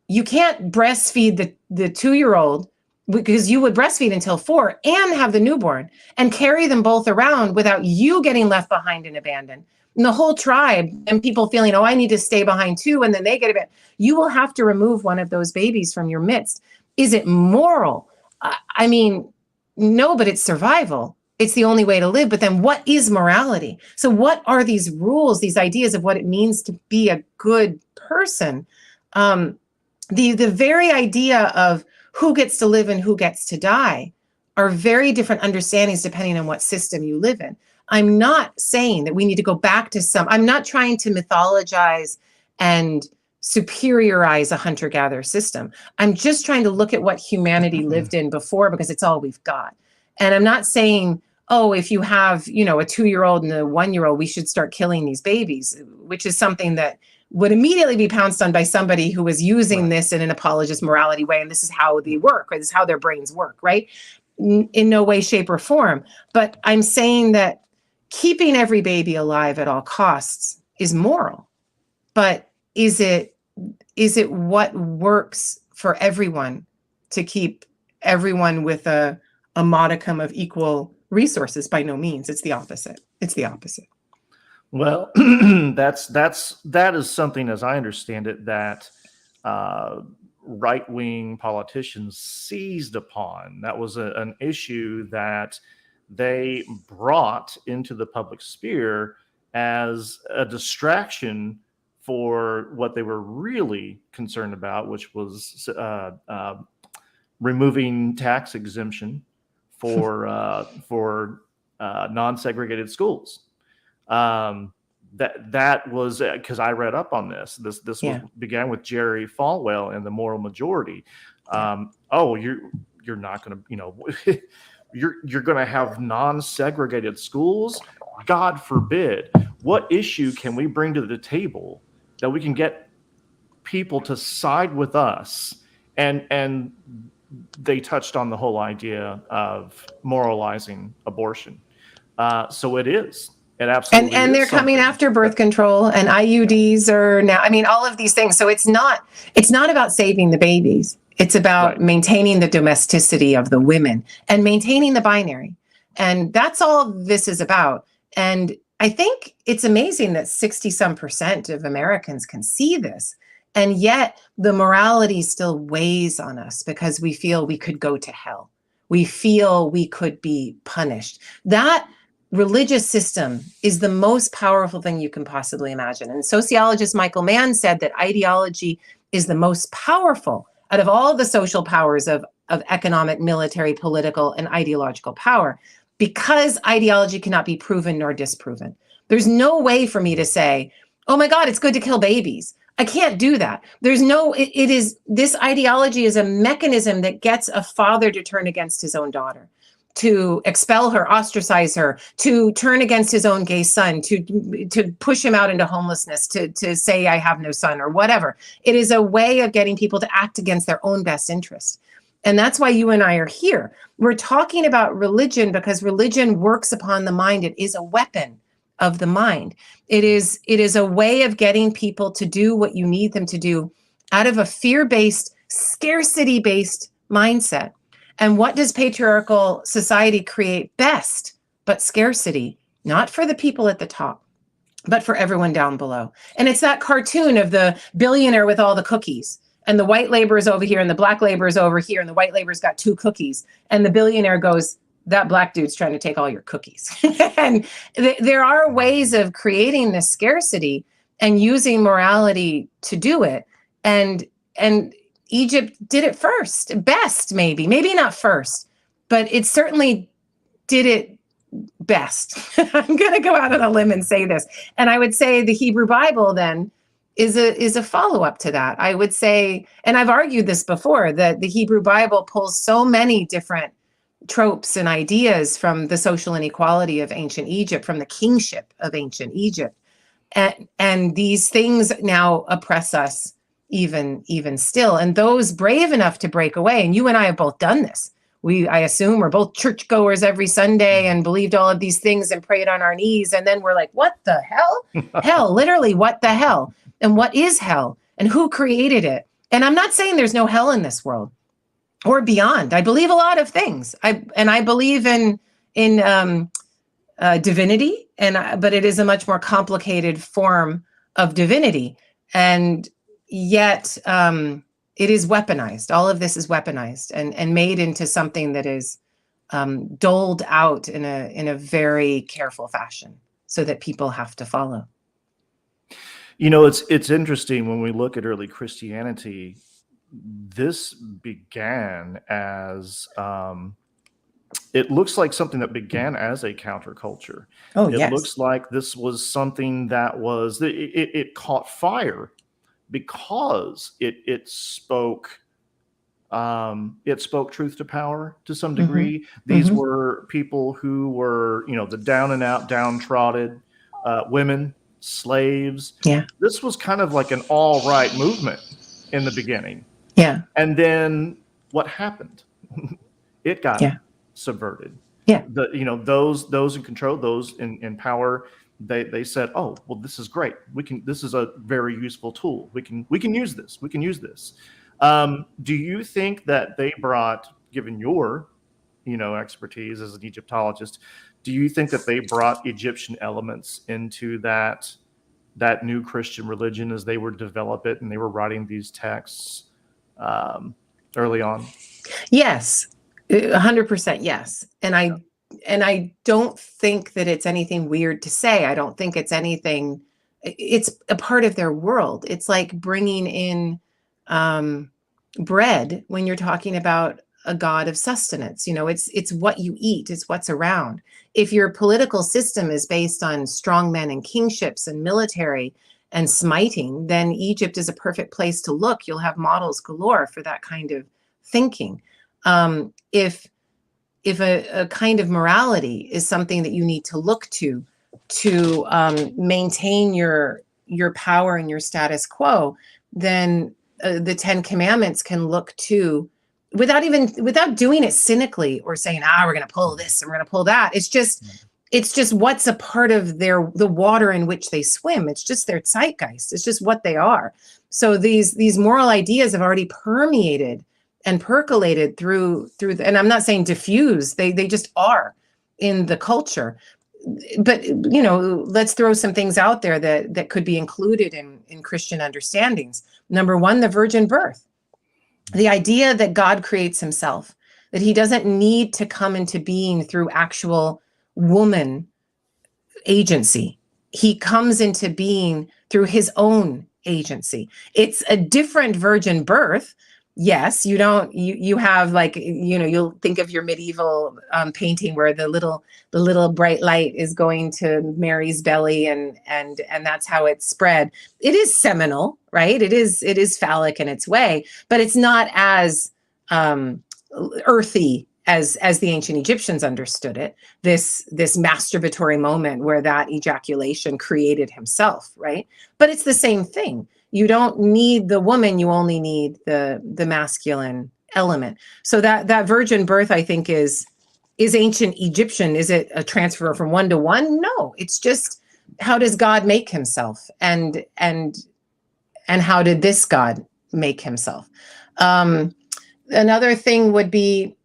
you can't breastfeed the 2-year-old, because you would breastfeed until 4 and have the newborn and carry them both around without you getting left behind and abandoned. And the whole tribe and people feeling, oh, I need to stay behind too, and then they get abandoned. You will have to remove one of those babies from your midst. Is it moral? I mean, no, but it's survival. It's the only way to live. But then what is morality? So what are these rules, these ideas of what it means to be a good person? The very idea of who gets to live and who gets to die are very different understandings depending on what system you live in. I'm not saying that we need to go back to I'm not trying to mythologize and superiorize a hunter-gatherer system. I'm just trying to look at what humanity lived in before, because it's all we've got. And I'm not saying, oh, if you have, a 2-year-old and a 1-year-old, we should start killing these babies, which is something that would immediately be pounced on by somebody who was using this in an apologist morality way. And this is how they work, or this is how their brains work, right? In no way, shape, or form. But I'm saying that keeping every baby alive at all costs is moral. But is it what works for everyone to keep everyone with a modicum of equal resources? By no means. It's the opposite. It's the opposite. Well, that is something, as I understand it, that right-wing politicians seized upon. That was an issue that they brought into the public sphere as a distraction for what they were really concerned about, which was removing tax exemption for non-segregated schools. That was because I read up on this. This began with Jerry Falwell and the Moral Majority. Oh, you're not going to, you're going to have non-segregated schools? God forbid. What issue can we bring to the table that we can get people to side with us? And they touched on the whole idea of moralizing abortion. So it is. It absolutely and they're coming after birth control, and IUDs are now, all of these things. So it's not about saving the babies. It's about maintaining the domesticity of the women and maintaining the binary. And that's all this is about. And I think it's amazing that 60-some% of Americans can see this. And yet the morality still weighs on us because we feel we could go to hell. We feel we could be punished. That religious system is the most powerful thing you can possibly imagine. And sociologist Michael Mann said that ideology is the most powerful out of all the social powers of economic, military, political, and ideological power, because ideology cannot be proven nor disproven. There's no way for me to say, oh my God, it's good to kill babies. I can't do that. This ideology is a mechanism that gets a father to turn against his own daughter, to expel her, ostracize her, to turn against his own gay son, to push him out into homelessness, to say I have no son or whatever. It is a way of getting people to act against their own best interest. And that's why you and I are here. We're talking about religion because religion works upon the mind. It is a weapon of the mind. It is a way of getting people to do what you need them to do out of a fear-based, scarcity-based mindset. And what does patriarchal society create best but scarcity? Not for the people at the top, but for everyone down below. And it's that cartoon of the billionaire with all the cookies, and the white laborers over here and the black laborers over here, and the white laborers got 2 cookies. And the billionaire goes, that black dude's trying to take all your cookies. And there are ways of creating this scarcity and using morality to do it. And Egypt did it best, maybe not first, but it certainly did it best. I'm going to go out on a limb and say this. And I would say the Hebrew Bible then is a follow-up to that. I would say, and I've argued this before, that the Hebrew Bible pulls so many different tropes and ideas from the social inequality of ancient Egypt, from the kingship of ancient Egypt. And these things now oppress us even still. And those brave enough to break away, and you and I have both done this. I assume we're both churchgoers every Sunday and believed all of these things and prayed on our knees. And then we're like, what the hell? Hell, literally, what the hell? and what is hell and who created it. And I'm not saying there's no hell in this world or beyond. I believe a lot of things. I believe in divinity, but it is a much more complicated form of divinity, and yet it is weaponized. All of this is weaponized and made into something that is doled out in a very careful fashion, so that people have to follow. You know, it's interesting when we look at early Christianity. This began as it looks like something that began as a counterculture. Oh, It yes. looks like this was something that was it caught fire because it spoke truth to power to some degree. These were people who were, you know, the down and out, downtrodden women, slaves. Yeah. This was kind of like an all right movement in the beginning. Yeah. And then what happened? It got subverted. Yeah. Those in control, those in power, they said, "Oh, well, this is great. This is a very useful tool. We can use this. We can use this." Do you think that they brought, given your, expertise as an Egyptologist, do you think that they brought Egyptian elements into that new Christian religion as they were develop it and they were writing these texts early on? Yes, 100% yes. And I don't think that it's anything weird to say. I don't think it's anything. It's a part of their world. It's like bringing in bread when you're talking about a god of sustenance. It's what you eat. It's what's around. If your political system is based on strongmen and kingships and military and smiting, then Egypt is a perfect place to look. You'll have models galore for that kind of thinking. If a kind of morality is something that you need to look to maintain your power and your status quo, then the 10 Commandments can look to, without doing it cynically or saying, we're going to pull this and we're going to pull that. It's just what's a part of the water in which they swim. It's just their zeitgeist. It's just what they are. So these moral ideas have already permeated and percolated through and I'm not saying diffuse, they just are in the culture. But let's throw some things out there that could be included in Christian understandings. Number one, the virgin birth. The idea that God creates himself, that he doesn't need to come into being through actual woman agency. He comes into being through his own agency. It's a different virgin birth. Yes, you have, like, you'll think of your medieval painting where the little bright light is going to Mary's belly and that's how it's spread. It is seminal, right? It is phallic in its way, but it's not as earthy as the ancient Egyptians understood it. This masturbatory moment where that ejaculation created himself, right? But it's the same thing. You don't need the woman, you only need the masculine element. So that virgin birth, I think, is ancient Egyptian. Is it a transfer from one to one? No, it's just, how does God make himself? And how did this God make himself? Another thing would be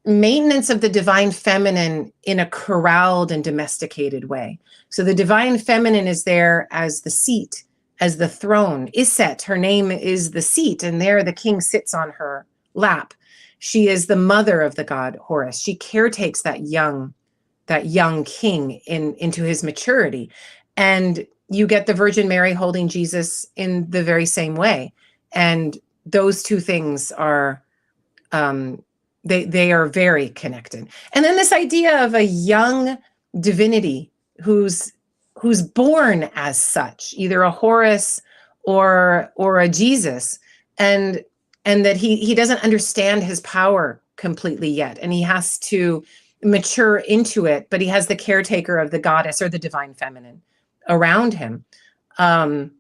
maintenance of the divine feminine in a corralled and domesticated way. So the divine feminine is there as the seat, as the throne. Iset, her name is the seat, and there the king sits on her lap. She is the mother of the god Horus. She caretakes that young king into his maturity. And you get the Virgin Mary holding Jesus in the very same way. And those two things are, they are very connected. And then this idea of a young divinity who's born as such, either a Horus or a Jesus, and that he doesn't understand his power completely yet, and he has to mature into it, but he has the caretaker of the goddess or the divine feminine around him. And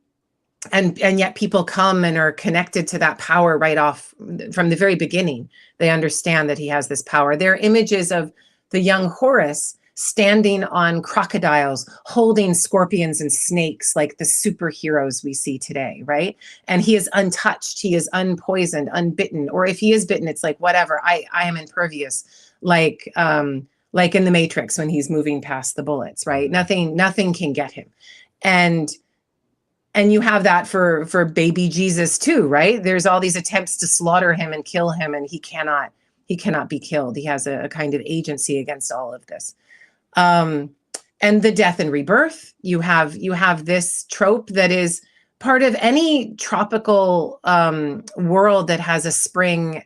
yet people come and are connected to that power right off from the very beginning. They understand that he has this power. There are images of the young Horus standing on crocodiles, holding scorpions and snakes like the superheroes we see today, right? And he is untouched, he is unpoisoned, unbitten, or if he is bitten, it's like, whatever, I am impervious, like in the Matrix when he's moving past the bullets, right? Nothing can get him. And you have that for baby Jesus too, right? There's all these attempts to slaughter him and kill him, and he cannot be killed. He has a kind of agency against all of this. And the death and rebirth, you have this trope that is part of any tropical world that has a spring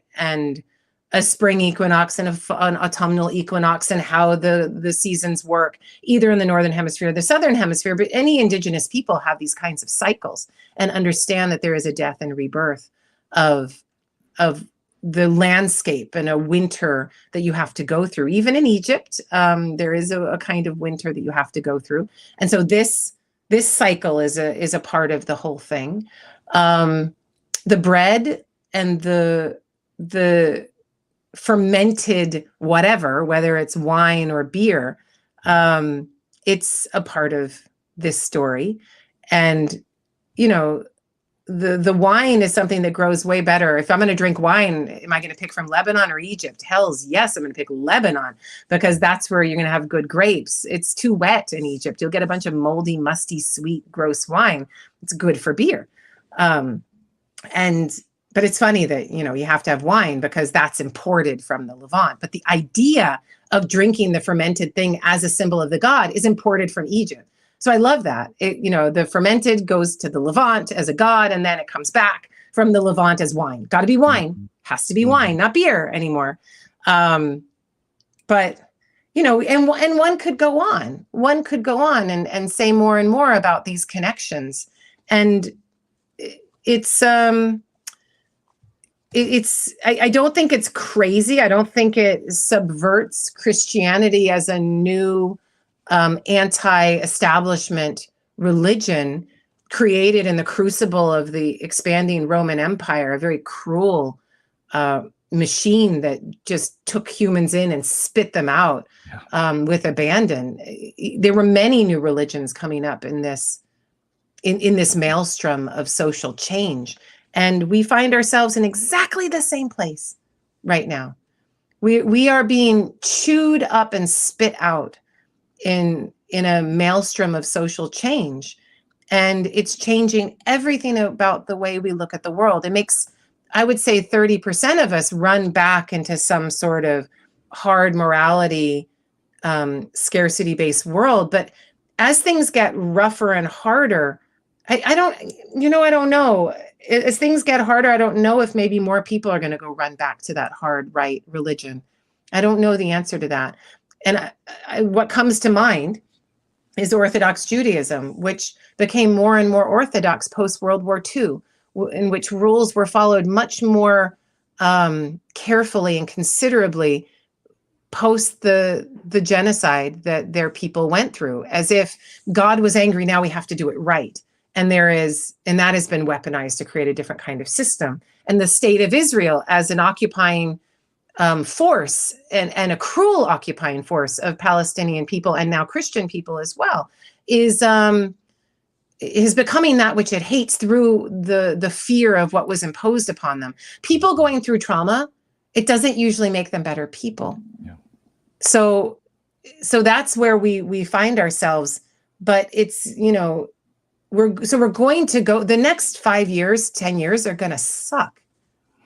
equinox and an autumnal equinox, and how the seasons work either in the northern hemisphere or the southern hemisphere. But any indigenous people have these kinds of cycles and understand that there is a death and rebirth of the landscape and a winter that you have to go through. Even in Egypt, there is a kind of winter that you have to go through. And so this cycle is a part of the whole thing. The bread and the fermented whatever, whether it's wine or beer, it's a part of this story. And the wine is something that grows way better. If I'm going to drink wine, am I going to pick from Lebanon or Egypt? Hell's yes, I'm going to pick Lebanon, because that's where you're going to have good grapes. It's too wet in Egypt. You'll get a bunch of moldy, musty, sweet, gross wine. It's good for beer. But it's funny that, you have to have wine because that's imported from the Levant. But the idea of drinking the fermented thing as a symbol of the god is imported from Egypt. So I love that. The fermented goes to the Levant as a god, and then it comes back from the Levant as wine. Got to be wine. Has to be wine, not beer anymore. But, and one could go on. One could go on and say more and more about these connections. And I don't think it's crazy. I don't think it subverts Christianity as a new anti-establishment religion created in the crucible of the expanding Roman Empire, a very cruel machine that just took humans in and spit them out with abandon. There were many new religions coming up in this maelstrom of social change. And we find ourselves in exactly the same place right now. We are being chewed up and spit out in a maelstrom of social change. And it's changing everything about the way we look at the world. It makes, I would say, 30% of us run back into some sort of hard morality, scarcity-based world. But as things get rougher and harder, I don't know. As things get harder, I don't know if maybe more people are going to go run back to that hard right religion. I don't know the answer to that. And what comes to mind is Orthodox Judaism, which became more and more orthodox post-World War II, in which rules were followed much more carefully and considerably post the genocide that their people went through, as if God was angry, now we have to do it right. And that has been weaponized to create a different kind of system. And the state of Israel as an occupying force and a cruel occupying force of Palestinian people, and now Christian people as well, is becoming that which it hates through the fear of what was imposed upon them. People going through trauma, it doesn't usually make them better people. Yeah. So that's where we find ourselves. But it's, we're going to go, the next 5 years, 10 years are going to suck.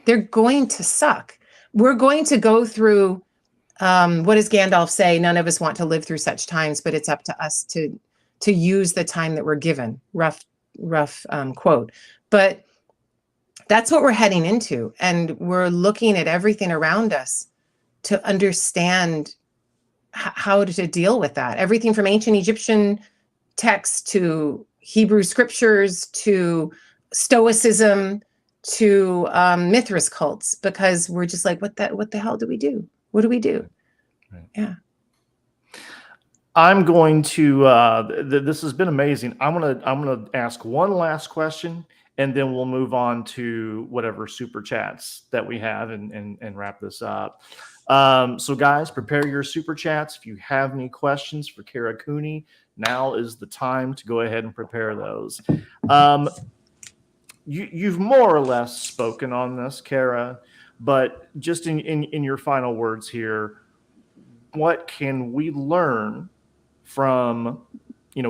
They're going to suck. We're going to go through, what does Gandalf say? None of us want to live through such times, but it's up to us to use the time that we're given. Rough quote. But that's what we're heading into. And we're looking at everything around us to understand how to deal with that. Everything from ancient Egyptian texts to Hebrew scriptures to Stoicism to Mithras cults, because we're just like, what the hell do we do? What do we do? Right. Yeah. I'm going to. This has been amazing. I'm gonna ask one last question, and then we'll move on to whatever super chats that we have and wrap this up. So guys, prepare your super chats. If you have any questions for Kara Cooney, now is the time to go ahead and prepare those. You've more or less spoken on this, Kara, but just in your final words here, what can we learn from,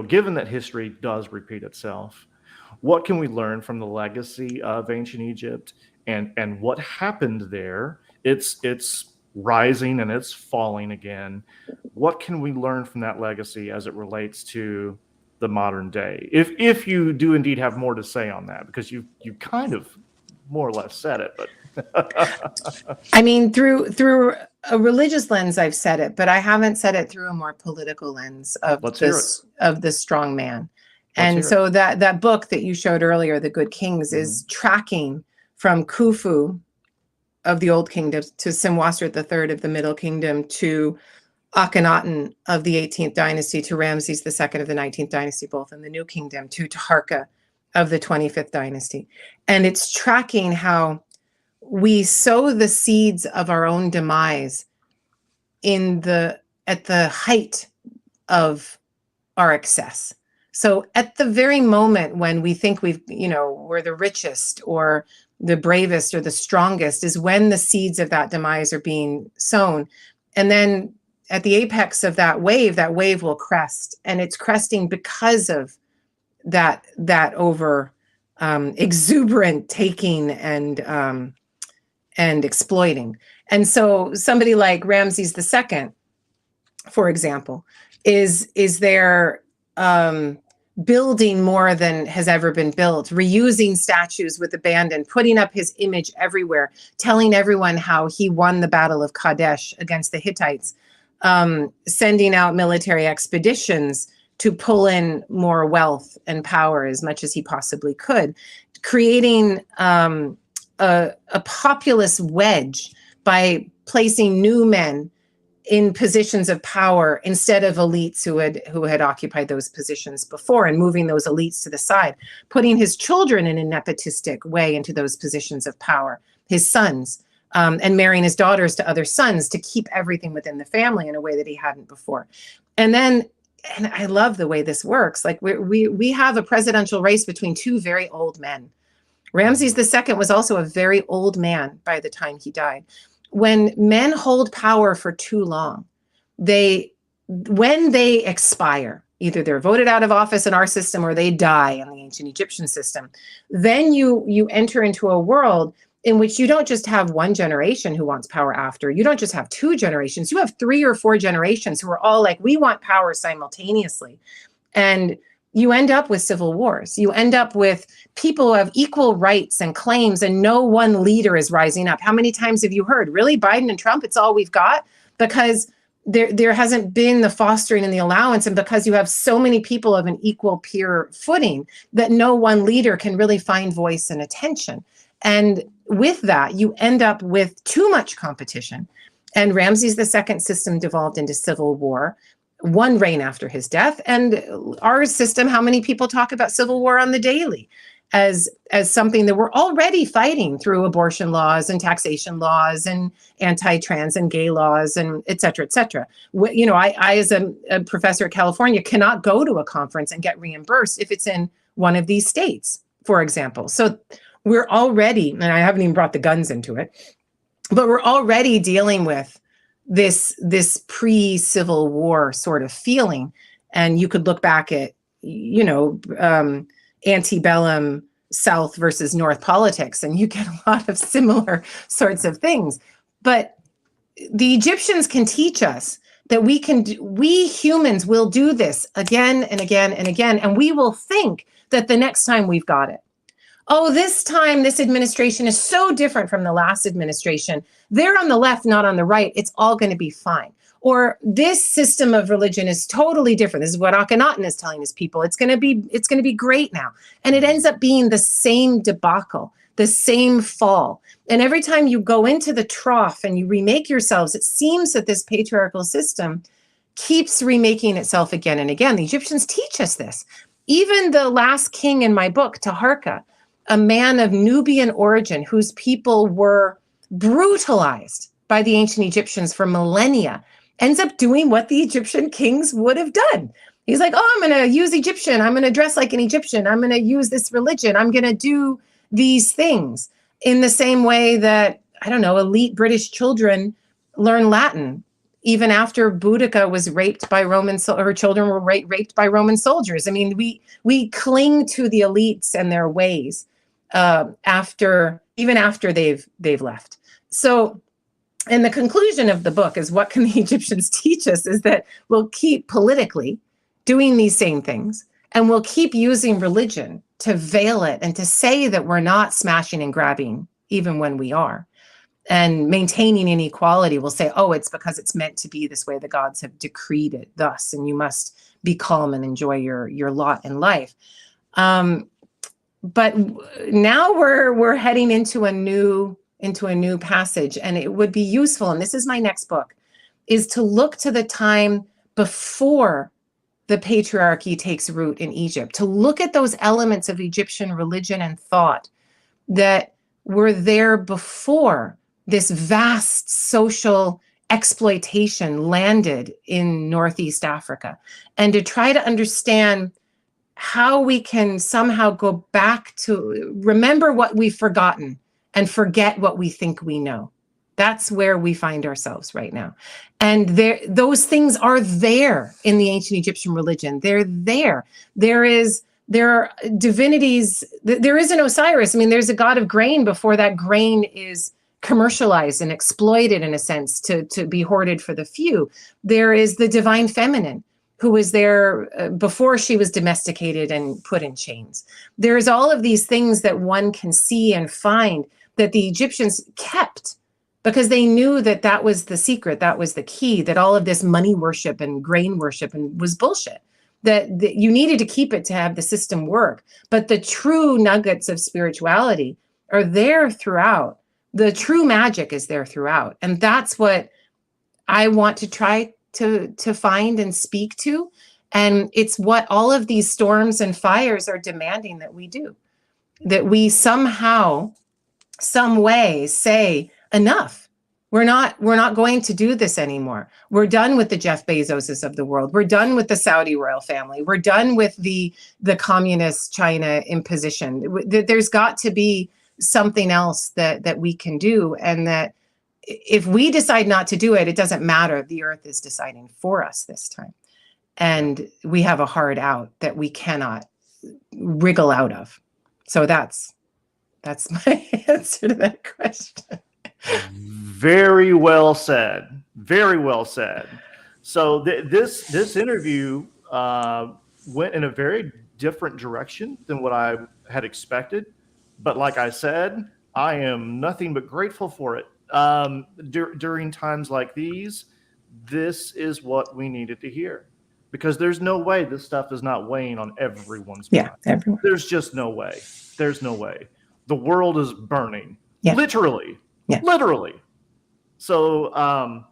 given that history does repeat itself, what can we learn from the legacy of ancient Egypt and what happened there? It's rising and it's falling again. What can we learn from that legacy as it relates to the modern day? If you do indeed have more to say on that, because you kind of more or less said it, but I mean, through a religious lens, I've said it, but I haven't said it through a more political lens of the strong man. And so that book that you showed earlier, The Good Kings, is tracking from Khufu of the Old Kingdom to Senwosret III of the Middle Kingdom to Akhenaten of the 18th dynasty to Ramses II of the 19th dynasty, both in the New Kingdom, to Taharqa of the 25th dynasty. And it's tracking how we sow the seeds of our own demise at the height of our excess. So at the very moment when we think we're the richest or the bravest or the strongest is when the seeds of that demise are being sown. And then at the apex of that wave will crest, and it's cresting because of that over exuberant taking and exploiting. And so somebody like Ramses II, for example, is there building more than has ever been built, reusing statues with abandon, putting up his image everywhere, telling everyone how he won the Battle of Kadesh against the Hittites, sending out military expeditions to pull in more wealth and power as much as he possibly could, creating a populist wedge by placing new men in positions of power instead of elites who had occupied those positions before, and moving those elites to the side, putting his children in a nepotistic way into those positions of power, his sons, and marrying his daughters to other sons to keep everything within the family in a way that he hadn't before. And I love the way this works. Like we have a presidential race between two very old men. Ramses II was also a very old man by the time he died. When men hold power for too long, when they expire, either they're voted out of office in our system or they die in the ancient Egyptian system, then you enter into a world in which you don't just have one generation who wants power after. You don't just have two generations. You have 3 or 4 generations who are all like, we want power simultaneously. And you end up with civil wars. You end up with people who have equal rights and claims, and no one leader is rising up. How many times have you heard, really, Biden and Trump, it's all we've got? Because there hasn't been the fostering and the allowance, and because you have so many people of an equal peer footing that no one leader can really find voice and attention. And with that, you end up with too much competition. And Ramses II system devolved into civil war, one reign after his death. And our system, how many people talk about civil war on the daily as something that we're already fighting through abortion laws and taxation laws and anti-trans and gay laws and et cetera, et cetera. I as a professor at California cannot go to a conference and get reimbursed if it's in one of these states, for example. So we're already, and I haven't even brought the guns into it, but we're already dealing with this pre-Civil War sort of feeling. And you could look back at, antebellum South versus North politics, and you get a lot of similar sorts of things. But the Egyptians can teach us that we humans will do this again and again and again, and we will think that the next time we've got it. Oh, this time this administration is so different from the last administration. They're on the left, not on the right. It's all going to be fine. Or this system of religion is totally different. This is what Akhenaten is telling his people. It's going to be great now. And it ends up being the same debacle, the same fall. And every time you go into the trough and you remake yourselves, it seems that this patriarchal system keeps remaking itself again and again. The Egyptians teach us this. Even the last king in my book, Taharqa, a man of Nubian origin whose people were brutalized by the ancient Egyptians for millennia, ends up doing what the Egyptian kings would have done. He's like, oh, I'm going to use Egyptian. I'm going to dress like an Egyptian. I'm going to use this religion. I'm going to do these things in the same way that, I don't know, elite British children learn Latin. Even after Boudica was raped by her children were raped by Roman soldiers. I mean, we cling to the elites and their ways even after they've left. So, and the conclusion of the book is, what can the Egyptians teach us is that we'll keep politically doing these same things, and we'll keep using religion to veil it and to say that we're not smashing and grabbing even when we are. And maintaining inequality will say, oh, it's because it's meant to be this way. The gods have decreed it thus, and you must be calm and enjoy your lot in life. But now we're heading into a new passage, and it would be useful, and this is my next book, is to look to the time before the patriarchy takes root in Egypt, to look at those elements of Egyptian religion and thought that were there before this vast social exploitation landed in Northeast Africa, and to try to understand how we can somehow go back to remember what we've forgotten and forget what we think we know. That's where we find ourselves right now. And those things are there in the ancient Egyptian religion. They're there. There are divinities. There is an Osiris. I mean, there's a god of grain before that grain is commercialized and exploited, in a sense, to be hoarded for the few. There is the divine feminine, who was there before she was domesticated and put in chains. There's all of these things that one can see and find that the Egyptians kept, because they knew that that was the secret, that was the key, that all of this money worship and grain worship was bullshit, that you needed to keep it to have the system work. But the true nuggets of spirituality are there throughout. The true magic is there throughout. And that's what I want to try to find and speak to. And it's what all of these storms and fires are demanding that we do, that we somehow, some way say, enough. We're not going to do this anymore. We're done with the Jeff Bezoses of the world. We're done with the Saudi royal family. We're done with the communist China imposition. There's got to be something else that we can do, and that if we decide not to do it, it doesn't matter. The earth is deciding for us this time. And we have a hard out that we cannot wriggle out of. So that's my answer to that question. Very well said. Very well said. So this interview went in a very different direction than what I had expected. But like I said, I am nothing but grateful for it. During times like these, this is what we needed to hear, because there's no way this stuff is not weighing on everyone's mind. Everyone. There's just no way. There's no way. The world is burning. Yeah. Literally. Yeah. Literally. So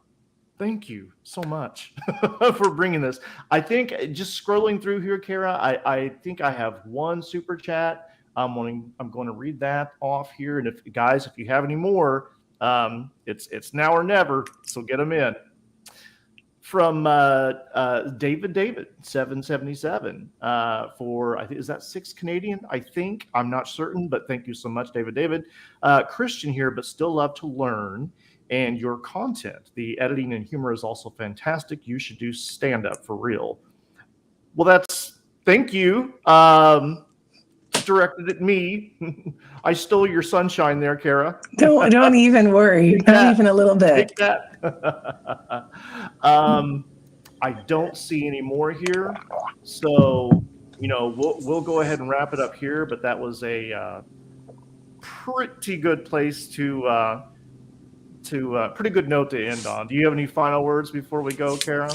thank you so much for bringing this. I think just scrolling through here, Kara, I think I have one super chat. I'm going to read that off here. And if you have any more, it's now or never. So get them in. From David 777 for, I think, is that 6 Canadian? I think, I'm not certain, but thank you so much, David. Christian here, but still love to learn. And your content, the editing and humor is also fantastic. You should do stand-up for real. Well, thank you. Directed at me. I stole your sunshine there, Kara. Don't even worry. Not even a little bit. Take that. I don't see any more here, so we'll go ahead and wrap it up here. But that was a pretty good place to pretty good note to end on. Do you have any final words before we go, Kara?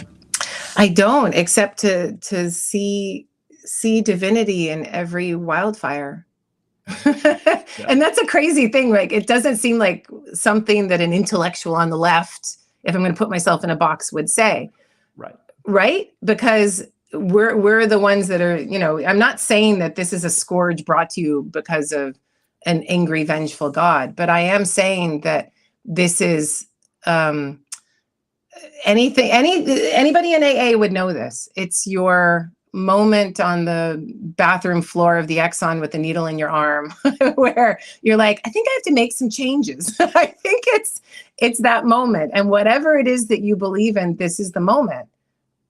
I don't, except to see divinity in every wildfire. And that's a crazy thing. Like, it doesn't seem like something that an intellectual on the left, if I'm going to put myself in a box, would say. Right? Because we're the ones that are, I'm not saying that this is a scourge brought to you because of an angry, vengeful God, but I am saying that this is anybody in AA would know this. It's your moment on the bathroom floor of the Exxon with the needle in your arm where you're like, I think I have to make some changes. I think it's that moment. And whatever it is that you believe in, this is the moment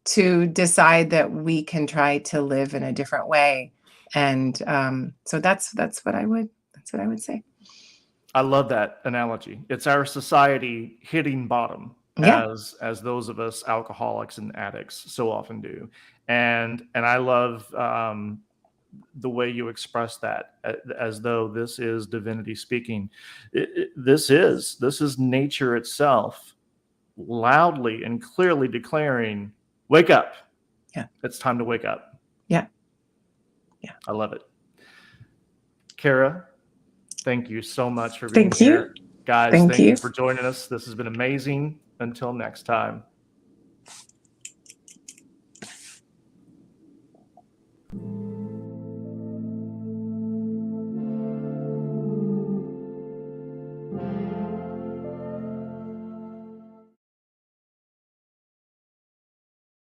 to decide that we can try to live in a different way. And so that's what I would say. I love that analogy. It's our society hitting bottom, Yeah. as those of us alcoholics and addicts so often do. And I love the way you express that, as though this is divinity speaking. This is nature itself loudly and clearly declaring, wake up. Yeah. It's time to wake up. Yeah. Yeah. I love it. Kara, thank you so much for being here. Guys, thank you for joining us. This has been amazing. Until next time.